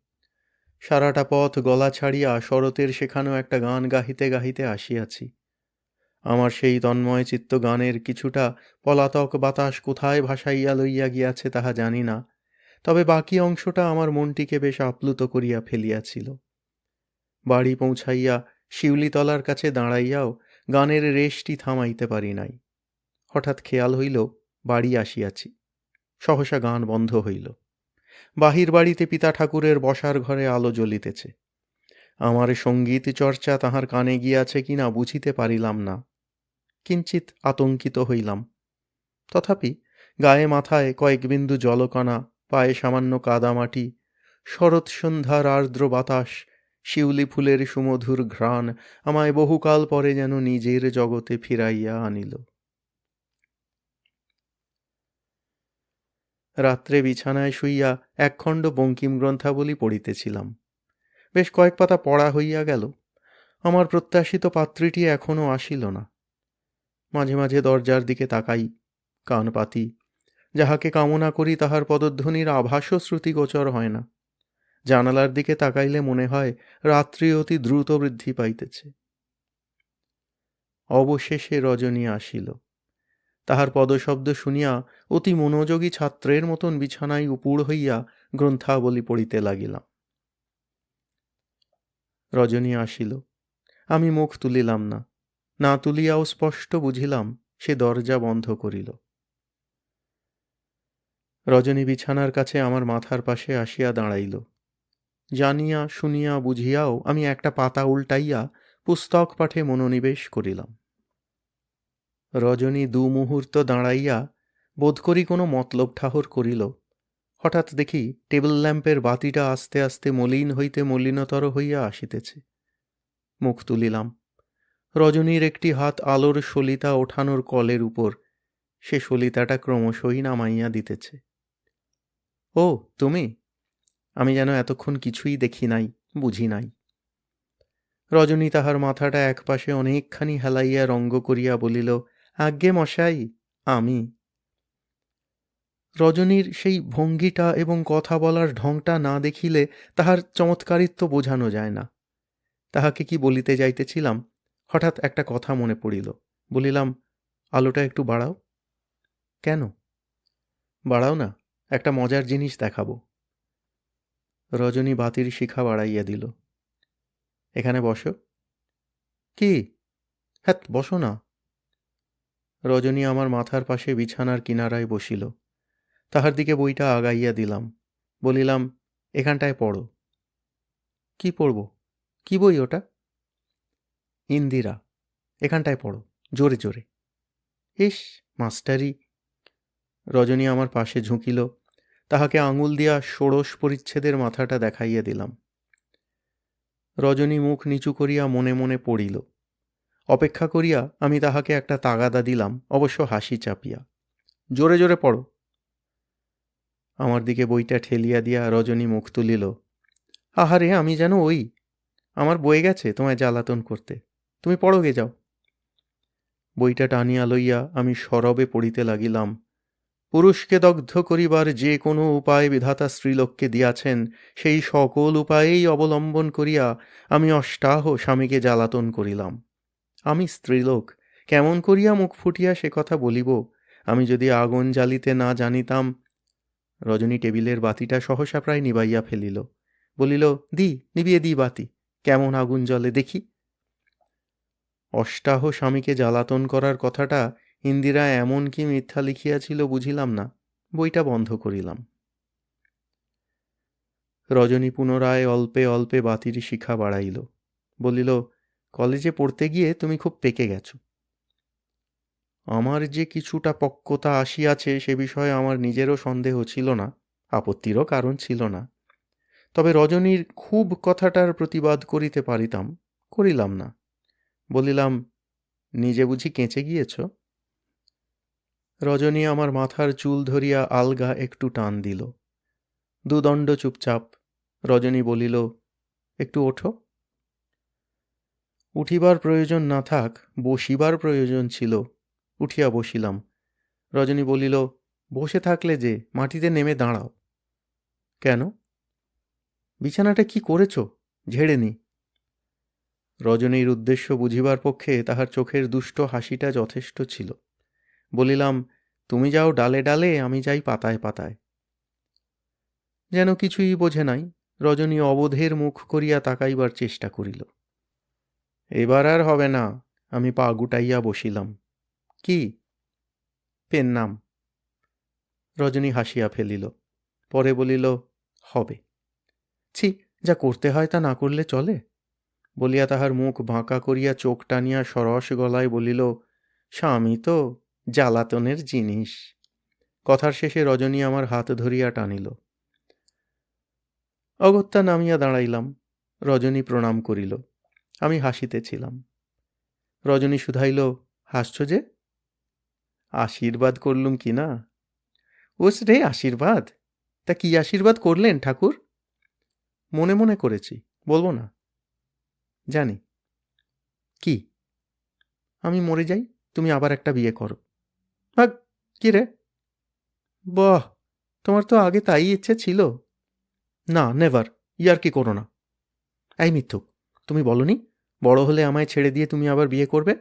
সারাটা পথ গলা ছাড়িয়া শরতের শেখানো একটা গান গাহিতে গাহিতে আসিয়াছি। আমার সেই তন্ময় চিত্ত গানের কিছুটা পলাতক বাতাস কোথায় ভাসাইয়া লইয়া গিয়াছে তাহা জানি না, তবে বাকি অংশটা আমার মনটিকে বেশ আপ্লুত করিয়া ফেলিয়াছিল। বাড়ি পৌঁছাইয়া শিউলিতলার কাছে দাঁড়াইয়াও গানের রেশটি থামাইতে পারি নাই। হঠাৎ খেয়াল হইল বাড়ি আসিয়াছি। সহসা গান বন্ধ হইল। বাহির বাড়িতে পিতা ঠাকুরের বসার ঘরে আলো জ্বলিতেছে। আমার সঙ্গীত চর্চা তাহার কানে গিয়াছে কিনা বুঝিতে পারিলাম না। কিঞ্চিৎ আতঙ্কিত হইলাম। তথাপি গায়ে মাথায় কয়েক বিন্দু জলকণা, পায়ে সামান্য কাদামাটি, শরৎ সন্ধ্যার আর্দ্র বাতাস, শিউলি ফুলের সুমধুর ঘ্রাণ আমায় বহুকাল পরে যেন নিজের জগতে ফিরাইয়া আনিল। রাত্রে বিছানায় শুইয়া একখণ্ড বঙ্কিম গ্রন্থাবলী পড়িতেছিলাম। বেশ কয়েক পাতা পড়া হইয়া গেল। আমার প্রত্যাশিত পাত্রীটি এখনও আসিল না। মাঝে মাঝে দরজার দিকে তাকাই, কান পাতি। যাহাকে কামনা করি তাহার পদধ্বনির আভাসও শ্রুতিগোচর হয় না। জানালার দিকে তাকাইলে মনে হয় রাত্রি অতি দ্রুত বৃদ্ধি পাইতেছে। অবশেষে রজনী আসিল। তাহার পদশব্দ শুনিয়া অতি মনোযোগী ছাত্রের মতন বিছানায় উপুড় হইয়া গ্রন্থাবলী পড়িতে লাগিলাম। রজনী আসিল। আমি মুখ তুলিলাম না, না তুলিয়াও স্পষ্ট বুঝিলাম সে দরজা বন্ধ করিল। রজনী বিছানার কাছে আমার মাথার পাশে আসিয়া দাঁড়াইল। জানিয়া শুনিয়া বুঝিয়াও আমি একটা পাতা উল্টাইয়া পুস্তক পাঠে মনোনিবেশ করিলাম। রজনী দু মুহূর্ত দাঁড়াইয়া বোধ করি কোনো মতলব ঠাহর করিল। হঠাৎ দেখি টেবিল ল্যাম্পের বাতিটা আস্তে আস্তে মলিন হইতে মলিনতর হইয়া আসিতেছে। মুখ তুলিলাম। রজনীর একটি হাত আলোর সলিতা ওঠানোর কলের উপর, সে সলিতাটা ক্রমশই নামাইয়া দিতেছে। ও তুমি? আমি যেন এতক্ষণ কিছুই দেখি নাই, বুঝি নাই। রজনী তাহার মাথাটা একপাশে অনেকখানি হেলাইয়া রঙ্গ করিয়া বলিল, আজ্ঞে মশাই, আমি। রজনীর সেই ভঙ্গিটা এবং কথা বলার ঢংটা না দেখিলে তাহার চমৎকারিত্ব বোঝানো যায় না। তাহাকে কি বলিতে যাইতেছিলাম, হঠাৎ একটা কথা মনে পড়িল। বলিলাম, আলোটা একটু বাড়াও। কেন? বাড়াও না, একটা মজার জিনিস দেখাবো। রজনী বাতির শিখা বাড়াইয়া দিল। এখানে বসো। কি? হ্যাঁ, বসো না। রজনী আমার মাথার পাশে বিছানার কিনারায় বসিল। তাহার দিকে বইটা আগাইয়া দিলাম। বলিলাম, এখানটায় পড়ো। কি পড়ব? কি বই ওটা? ইন্দিরা। এখানটায় পড়ো, জোরে জোরে। ইস, মাস্টারি। রজনী আমার পাশে ঝুঁকিল। তাহাকে আঙুল দিয়া ষোড়শ পরিচ্ছেদের মাথাটা দেখাইয়া দিলাম। রজনী মুখ নিচু করিয়া মনে মনে পড়িল। অপেক্ষা করিয়া আমি তাহাকে একটা তাগাদা দিলাম, অবশ্য হাসি চাপিয়া। জোরে জোরে পড়ো। আমার দিকে বইটা ঠেলিয়া দিয়া রজনী মুখ তুলিল। আহারে, আমি যেন ওই, আমার বয়ে গেছে তোমায় জ্বালাতন করতে। তুমি পড়ো গে যাও। বইটা টানিয়া লইয়া আমি সরবে পড়িতে লাগিলাম। পুরুষকে দগ্ধ করিবার যে কোনো উপায় বিধাতা স্ত্রীলোককে দিয়াছেন, সেই সকল উপায়েই অবলম্বন করিয়া আমি অষ্টাহ স্বামীকে জ্বালাতন করিলাম। আমি স্ত্রীলোক, কেমন করিয়া মুখ ফুটিয়া সে কথা বলিব? আমি যদি আগুন জ্বালিতে না জানিতাম। রজনী টেবিলের বাতিটা সহসা প্রায় নিবাইয়া ফেলিল। বলিল, নিবিয়ে দি বাতি, কেমন আগুন জ্বলে দেখি। অষ্টাহ স্বামীকে জ্বালাতন করার কথাটা ইন্দিরা এমন কি মিথ্যা লিখিয়াছিল বুঝিলাম না। বইটা বন্ধ করিলাম। রজনী পুনরায় অল্পে অল্পে বাতির শিখা বাড়াইল। বলিল, কলেজে পড়তে গিয়ে তুমি খুব পেকে গেছ। আমার যে কিছুটা পক্কতা আসিয়াছে সে বিষয়ে আমার নিজেরও সন্দেহ ছিল না, আপত্তিরও কারণ ছিল না। তবে রজনীর খুব কথাটার প্রতিবাদ করিতে পারিতাম, করিলাম না। বলিলাম, নিজে বুঝি কেঁচে গিয়েছ? রজনী আমার মাথার চুল ধরিয়া আলগা একটু টান দিল। দুদণ্ড চুপচাপ। রজনী বলিল, একটু ওঠো। উঠিবার প্রয়োজন না থাক, বসিবার প্রয়োজন ছিল। উঠিয়া বসিলাম। রজনী বলিল, বসে থাকলে যে, মাটিতে নেমে দাঁড়াও। কেন? বিছানাটা কি করেছ? ঝেড়ে নি। রজনীর উদ্দেশ্য বুঝিবার পক্ষে তাহার চোখের দুষ্ট হাসিটা যথেষ্ট ছিল। বলিলাম, তুমি যাও ডালে ডালে, আমি যাই পাতায় পাতায়। যেন কিছুই বোঝে নাই, রজনী অবোধের মুখ করিয়া তাকাইবার চেষ্টা করিল। এবার আর হবে না। আমি পা গুটাইয়া বসিলাম। কি? পেন নাম। রজনী হাসিয়া ফেলিল। পরে বলিল, হবে। ছি, যা করতে হয় তা না করলে চলে? বলিয়া তাহার মুখ বাঁকা করিয়া চোখ টানিয়া সরস গলায় বলিল, স্বামী তো জ্বালাতনের জিনিস। কথার শেষে রজনী আমার হাত ধরিয়া টানিল। অগত্যা নামিয়া দাঁড়াইলাম। রজনী প্রণাম করিল। আমি হাসিতেছিলাম। রজনী শুধাইল, হাসছ যে? আশীর্বাদ করলুম কি না? ওস রে, আশীর্বাদ? তা কি আশীর্বাদ করলেন ঠাকুর? মনে মনে করেছি, বলবো না। জানি। কি? আমি মরে যাই, তুমি আবার একটা বিয়ে করো। ভাগ, কি রে? বাহ, তোমার তো আগে তাই ইচ্ছে ছিল। না, নেভার, ইয়ার কি করো না। এই মিথ্যুক, তুমি বলনি বড় হলে আমায় ছেড়ে দিয়ে তুমি আবার বিয়ে করবে?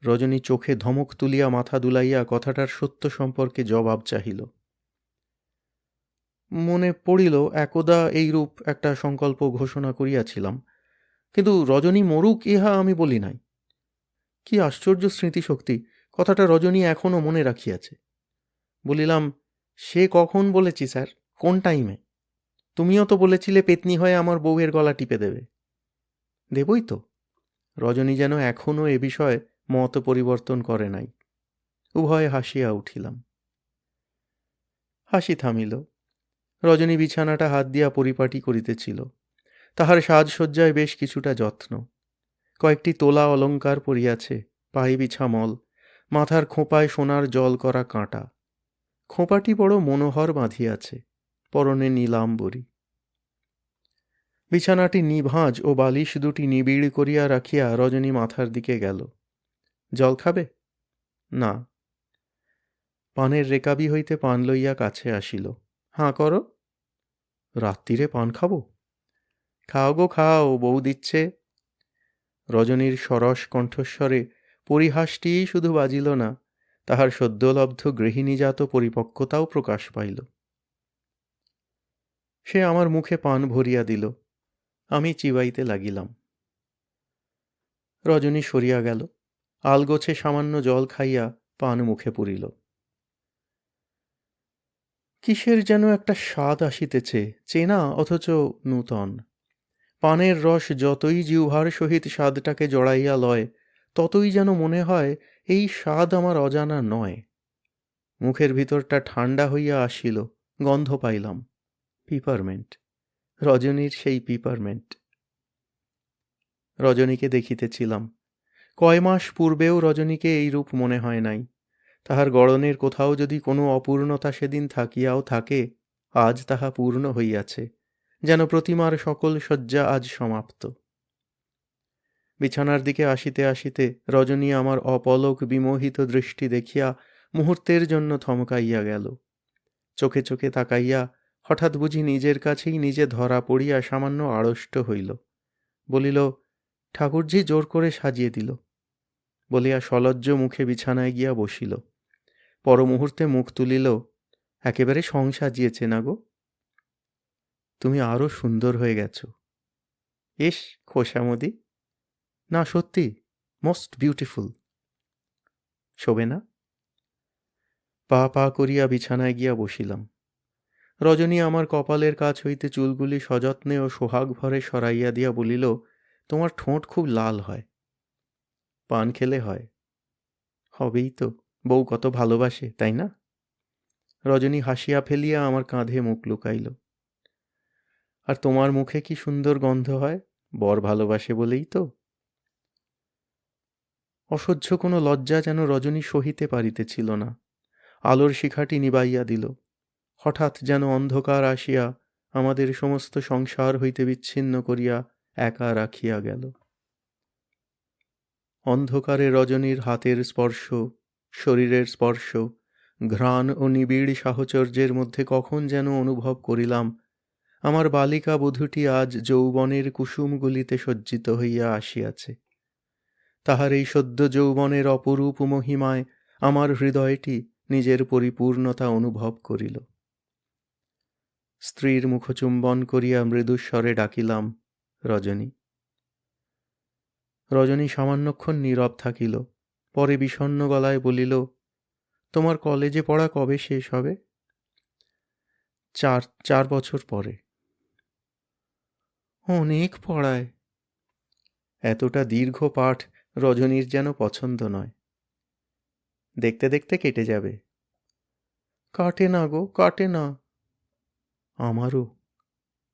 রজনী চোখে ধমক তুলিয়া মাথা দুলাইয়া কথাটার সত্য সম্পর্কে জবাব চাহিল। মনে পড়িল একদা এইরূপ একটা সংকল্প ঘোষণা করিয়াছিলাম, কিন্তু রজনী মরুক ইহা আমি বলি নাই। কি আশ্চর্য স্মৃতিশক্তি! কথাটা রজনী এখনও মনে রাখিয়াছে। বলিলাম, সে কখন বলেছি স্যার? কোন টাইমে? তুমিও তো বলেছিলে পেতনি হয়ে আমার বউয়ের গলা টিপে দেবে। দেবই তো। রজনী যেন এখনও এ বিষয়ে মত পরিবর্তন করে নাই। উভয়ে হাসিয়া উঠিলাম। হাসি থামিল। রজনী বিছানাটা হাত দিয়া পরিপাটি করিতেছিল। তাহার সাজসজ্জায় বেশ কিছুটা যত্ন। কয়েকটি তোলা অলঙ্কার পরিয়াছে, পায়ে বিছা মল, মাথার খোঁপায় সোনার জল করা কাঁটা। খোঁপাটি বড় মনোহর বাঁধিয়াছে, পরনে নীলাম্বরী। বিছানাটি নিভাঁজ ও বালিশ দুটি নিবিড় করিয়া রাখিয়া রজনী মাথার দিকে গেল। জল খাবে? না। পানের রেকাবি হইতে পান লইয়া কাছে আসিল। হাঁ করো। রাত্রিরে পান খাবো? খাও গো খাও, বউ দিচ্ছে। রজনীর সরস কণ্ঠস্বরে পরিহাসটিই শুধু বাজিল না, তাহার সদ্যলব্ধ গৃহিণীজাত পরিপক্কতাও প্রকাশ পাইল। সে আমার মুখে পান ভরিয়া দিল। আমি চিবাইতে লাগিলাম। রজনী সরিয়া গেল। আলগোছে সামান্য জল খাইয়া পান মুখে পুরিল। কিসের যেন একটা স্বাদ আসিতেছে, চেনা অথচ নূতন। পানের রস যতই জিহ্বার সহিত স্বাদটাকে জড়াইয়া লয়, ততই যেন মনে হয় এই স্বাদ আমার অজানা নয়। মুখের ভিতরটা ঠান্ডা হইয়া আসিল, গন্ধ পাইলাম। পিপারমেন্ট, রজনীর সেই পিপারমেন্ট। রজনীকে দেখিতেছিলাম। কয় মাস পূর্বেও রজনীকে এইরূপ মনে হয় নাই। তাহার গড়নের কোথাও যদি কোনো অপূর্ণতা সেদিন থাকিয়াও থাকে, আজ তাহা পূর্ণ হইয়াছে, যেন প্রতিমার সকল শয্যা আজ সমাপ্ত। বিছানার দিকে আসিতে আসিতে রজনী আমার অপলক বিমোহিত দৃষ্টি দেখিয়া মুহূর্তের জন্য থমকাইয়া গেল। চোখে চোখে তাকাইয়া হঠাৎ বুঝি নিজের কাছেই নিজে ধরা পড়িয়া সামান্য আড়ষ্ট হইল। বলিল, ঠাকুরজি জোর করে সাজিয়ে দিল, বলিয়া সলজ্জ মুখে বিছানায় গিয়া বসিল। পর মুহূর্তে মুখ তুলিল, একেবারে সং সাজিয়েছে না গো। তুমি আরো সুন্দর হয়ে গেছ। ইস, খোশামদি! না সত্যি, মোস্ট বিউটিফুল। শোবে না? পা পা করিয়া বিছানায় গিয়া বসিলাম। রজনী আমার কপালের কাছ হইতে চুলগুলি সযত্নে ও সোহাগ ভরে সরাইয়া দিয়া বলিল, তোমার ঠোঁট খুব লাল হয়। পান খেলে হয়? হবেই তো, বউ কত ভালোবাসে, তাই না? রজনী হাসিয়া ফেলিয়া আমার কাঁধে মুখ লুকাইল। আর তোমার মুখে কি সুন্দর গন্ধ হয়, বর ভালোবাসে বলেই তো। অসহ্য কোনো লজ্জা যেন রজনী সহিতে পারিতেছিল না। আলোর শিখাটি নিবাইয়া দিল। হঠাৎ যেন অন্ধকার আসিয়া আমাদের সমস্ত সংসার হইতে বিচ্ছিন্ন করিয়া একা রাখিয়া গেল। অন্ধকারে রজনীর হাতের স্পর্শ, শরীরের স্পর্শ, ঘ্রাণ ও নিবিড় সাহচর্যের মধ্যে কখন যেন অনুভব করিলাম আমার বালিকা বধূটি আজ যৌবনের কুসুমগুলিতে সজ্জিত হইয়া আসিয়াছে। তাহার এই সদ্য যৌবনের অপরূপ মহিমায় আমার হৃদয়টি নিজের পরিপূর্ণতা অনুভব করিল। স্ত্রীর মুখচুম্বন করিয়া মৃদুস্বরে ডাকিলাম, রজনী। রজনী সামান্যক্ষণ নীরব থাকিল, পরে বিষণ্ণ গলায় বলিল, তোমার কলেজে পড়া কবে শেষ হবে? 4 বছর পরে। অনেক পড়ায়। এতটা দীর্ঘ পাঠ রজনীর যেন পছন্দ নয়। দেখতে দেখতে কেটে যাবে। কাটে না গো, কাটে না। আমারও।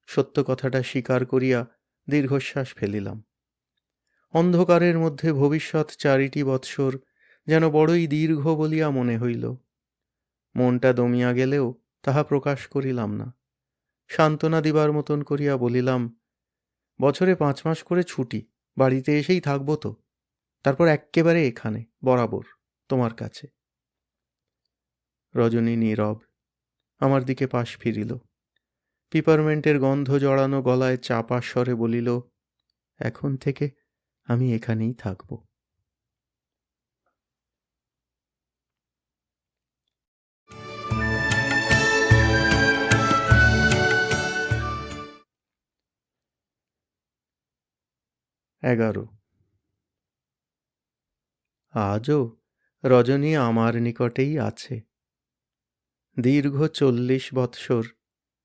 সত্য কথাটা স্বীকার করিয়া দীর্ঘশ্বাস ফেলিলাম। অন্ধকারের মধ্যে ভবিষ্যৎ 4টি বৎসর যেন বড়ই দীর্ঘ বলিয়া মনে হইল। মনটা দমিয়া গেলেও তাহা প্রকাশ করিলাম না। সান্ত্বনা দিবার মতন করিয়া বলিলাম, বছরে 5 মাস করে ছুটি, বাড়িতে এসেই থাকব তো। তারপর এক্কেবারে এখানে বরাবর তোমার কাছে। রজনী নীরব, আমার দিকে পাশ ফিরিল। পিপারমেন্টের গন্ধ জড়ানো গলায় চাপা স্বরে বলিল, এখন থেকে আমি এখানেই থাকব। এগারো। আজও রজনী আমার নিকটেই আছে। দীর্ঘ 40 বৎসর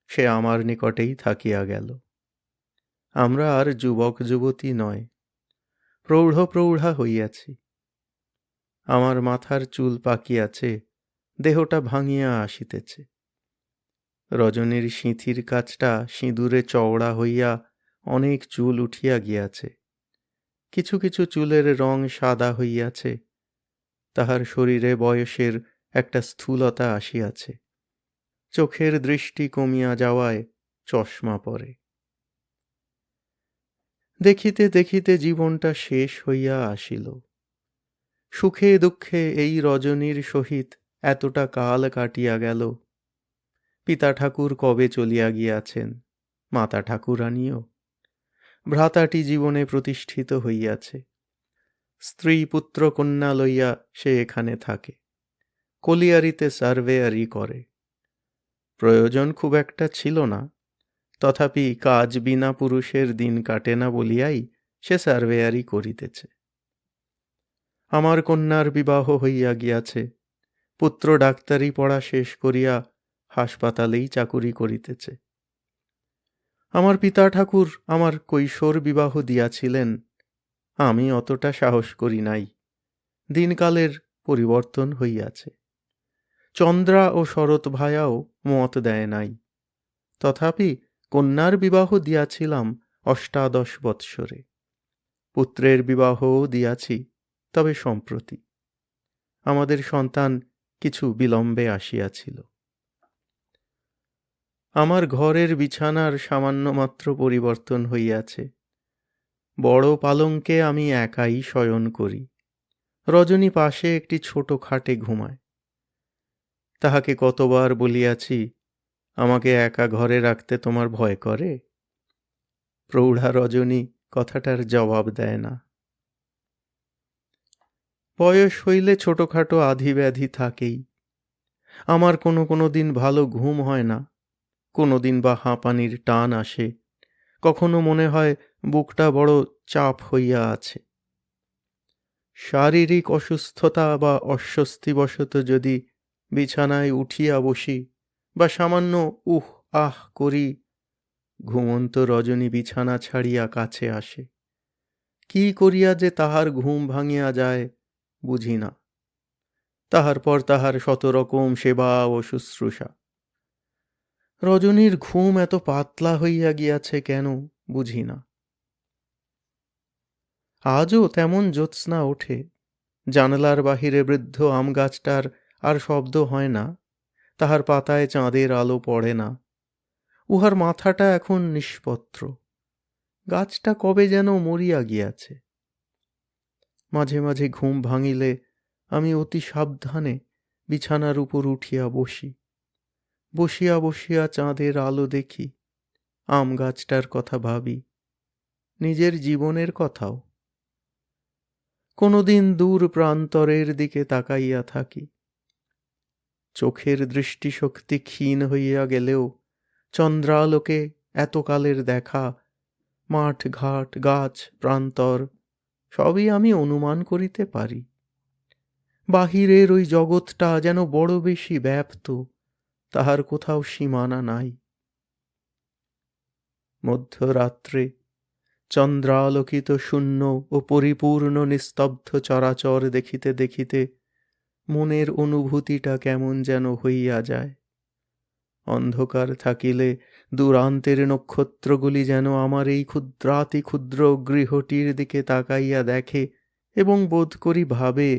সে আমার নিকটেই থাকিয়া গেল। আমরা আর যুবক যুবতী নয়, প্রৌঢ় প্রৌঢ়া হইয়াছি। আমার মাথার চুল পাকিয়াছে, দেহটা ভাঙিয়া আসিতেছে। রজনীর সিঁথির কাছটা সিঁদুরে চওড়া হইয়া অনেক চুল উঠিয়া গিয়াছে। কিছু কিছু চুলের রং সাদা হইয়াছে। তাহার শরীরে বয়সের একটা স্থূলতা আসিয়াছে। চোখের দৃষ্টি কমিয়া যাওয়ায় চশমা পরে। দেখিতে দেখিতে জীবনটা শেষ হইয়া আসিল। সুখে দুঃখে এই রজনীর সহিত এতটা কাল কাটিয়া গেল। পিতা ঠাকুর কবে চলিয়া গিয়াছেন, মাতা ঠাকুরানীও। ভ্রাতাটি জীবনে প্রতিষ্ঠিত হইয়াছে। স্ত্রী পুত্র কন্যা লইয়া সে এখানে থাকে। কলিয়ারিতে সার্ভেয়ারি করে। প্রয়োজন খুব একটা ছিল না, তথাপি কাজ বিনা পুরুষের দিন কাটে না বলিয়াই সে সার্ভেয়ারি করিতেছে। আমার কন্যার বিবাহ হইয়া গিয়াছে। পুত্র ডাক্তারি পড়া শেষ করিয়া হাসপাতালেই চাকুরি করিতেছে। আমার পিতা ঠাকুর আমার কৈশোর বিবাহ দিয়াছিলেন, আমি অতটা সাহস করি নাই। দিনকালের পরিবর্তন হইয়াছে। চন্দ্রা ও শরৎ ভায়াও মত দেয় নাই। তথাপি কন্যার বিবাহ দিয়াছিলাম 18 বৎসরে। পুত্রের বিবাহও দিয়াছি, তবে সম্প্রতি। আমাদের সন্তান কিছু বিলম্বে আসিয়াছিল। আমার ঘরের বিছানার সামান্য মাত্র পরিবর্তন হইয়াছে। বড় পালঙ্কে আমি একাই শয়ন করি। রজনী পাশে একটি ছোট খাটে ঘুমায়। তাহাকে কতবার বলিয়াছি, আমাকে একা ঘরে রাখতে তোমার ভয় করে? প্রৌঢ়া রজনী কথাটার জবাব দেয় না। বয়স হইলে ছোটখাটো আধি ব্যাধি থাকেই। আমার কোনো কোনো দিন ভালো ঘুম হয় না, কোনো দিন বা হাঁপানির টান আসে, কখনো মনে হয় বুকটা বড় চাপ হইয়া আছে। শারীরিক অসুস্থতা বা অস্বস্তিবশত যদি বিছানায় উঠিয়া বসি বা সামান্য উহ আহ করি, ঘুমন্ত রজনী বিছানা ছাড়িয়া কাছে আসে। কি করিয়া যে তাহার ঘুম ভাঙিয়া যায় বুঝি না। তাহার পর তাহার 100 রকম সেবা ও শুশ্রূষা। রজনীর ঘুম এত পাতলা হইয়া গিয়াছে কেন বুঝি না। আজও তেমন জ্যোৎস্না ওঠে। জানলার বাহিরে বৃদ্ধ আম গাছটার আর শব্দ হয় না, তাহার পাতায় চাঁদের আলো পড়ে না। উহার মাথাটা এখন নিষ্পত্র। গাছটা কবে যেন মরিয়া গিয়াছে। মাঝে মাঝে ঘুম ভাঙিলে আমি অতি সাবধানে বিছানার উপর উঠিয়া বসি। বসিয়া বসিয়া চাঁদের আলো দেখি, আম গাছটার কথা ভাবি, নিজের জীবনের কথাও। কোনোদিন দূর প্রান্তরের দিকে তাকাইয়া থাকি। চোখের দৃষ্টিশক্তি ক্ষীণ হইয়া গেলেও চন্দ্রালোকে এতকালের দেখা, মাঠ ঘাট গাছ প্রান্তর সবই আমি অনুমান করিতে পারি। বাহিরের ওই জগৎটা যেন বড় বেশি ব্যাপ্ত, তাহার কোথাও সীমানা নাই। মধ্যরাত্রে চন্দ্রালোকিত শূন্য ও পরিপূর্ণ নিস্তব্ধ চরাচর দেখিতে দেখিতে মনের অনুভূতিটা কেমন যেন হইয়া যায়। অন্ধকার থাকিলে দূরান্তের নক্ষত্রগুলি যেন আমার এই ক্ষুদ্রাতি ক্ষুদ্র গৃহটির দিকে তাকাইয়া দেখে এবং বোধ করি ভাবে,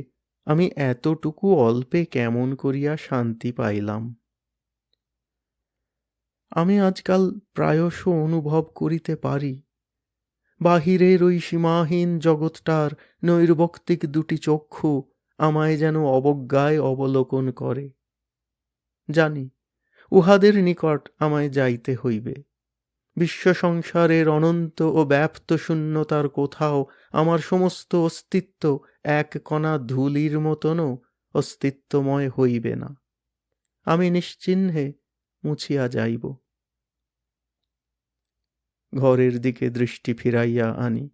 আমি এতটুকু অল্পে কেমন করিয়া শান্তি পাইলাম। আমি আজকাল প্রায়শ অনুভব করিতে পারি, বাহিরের ওই সীমাহীন জগৎটার নৈর্বক্তিক দুটি চক্ষু আমায় যেন অবজ্ঞায় অবলোকন করে। জানি উহাদের নিকট আমায় যাইতে হইবে। বিশ্ব সংসারের অনন্ত ও ব্যাপ্ত শূন্যতার কোথাও আমার সমস্ত অস্তিত্ব এক কণা ধূলির মতনও অস্তিত্বময় হইবে না। আমি নিশ্চিহ্নে মুছিয়া যাইব। ঘরের দিকে দৃষ্টি ফিরাইয়া আনি,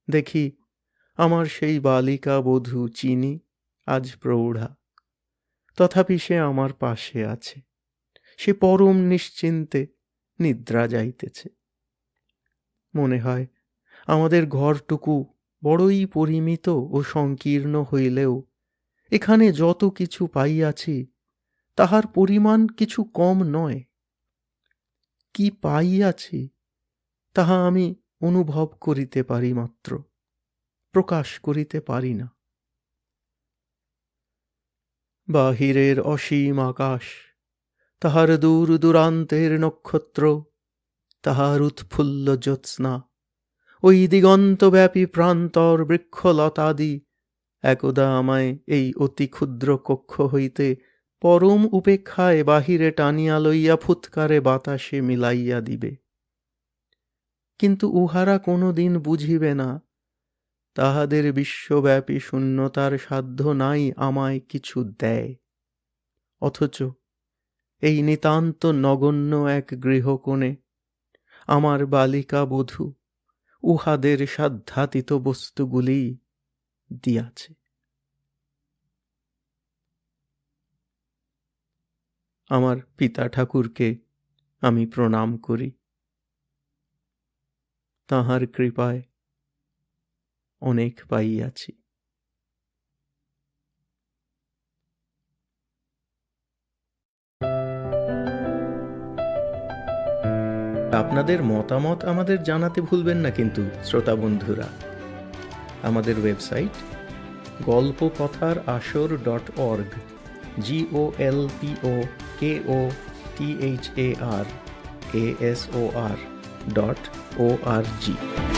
দেখি আমার সেই বালিকা বধূ চিনি আজ প্রৌঢ়া, তথাপি সে আমার পাশে আছে। সে পরম নিশ্চিন্তে নিদ্রা যাইতেছে। মনে হয় আমাদের ঘরটুকু বড়ই পরিমিত ও সংকীর্ণ হইলেও এখানে যত কিছু পাইয়াছি তাহার পরিমাণ কিছু কম নয়। কি পাইয়াছি তাহা আমি অনুভব করিতে পারি মাত্র, প্রকাশ করিতে পারি না। বাহিরের অসীম আকাশ, তাহার দূর দূরান্তের নক্ষত্র, তাহার উৎফুল্ল জ্যোৎস্না, ওই দিগন্তব্যাপী প্রান্তর বৃক্ষলতাদি একদা আমায় এই অতি ক্ষুদ্র কক্ষ হইতে পরম উপেক্ষায় বাহিরে টানিয়া লইয়া ফুৎকারে বাতাসে মিলাইয়া দিবে। কিন্তু উহারা কোনো দিন বুঝিবে না তাহাদের বিশ্বব্যাপী শূন্যতার সাধ্য নাই আমায় কিছু দেয়। অথচ এই নিতান্ত নগণ্য এক গৃহকোণে আমার বালিকা বধূ উহাদের সাধ্যাতীত বস্তুগুলি দিয়াছে। আমার পিতা ঠাকুরকে আমি প্রণাম করি। তাঁহার কৃপায় অনেক পাইয়াছি। আপনাদের মতামত আমাদের জানাতে ভুলবেন না কিন্তু শ্রোতা বন্ধুরা। আমাদের ওয়েবসাইট golpokothar-asor.org, golpokothar-asor.org।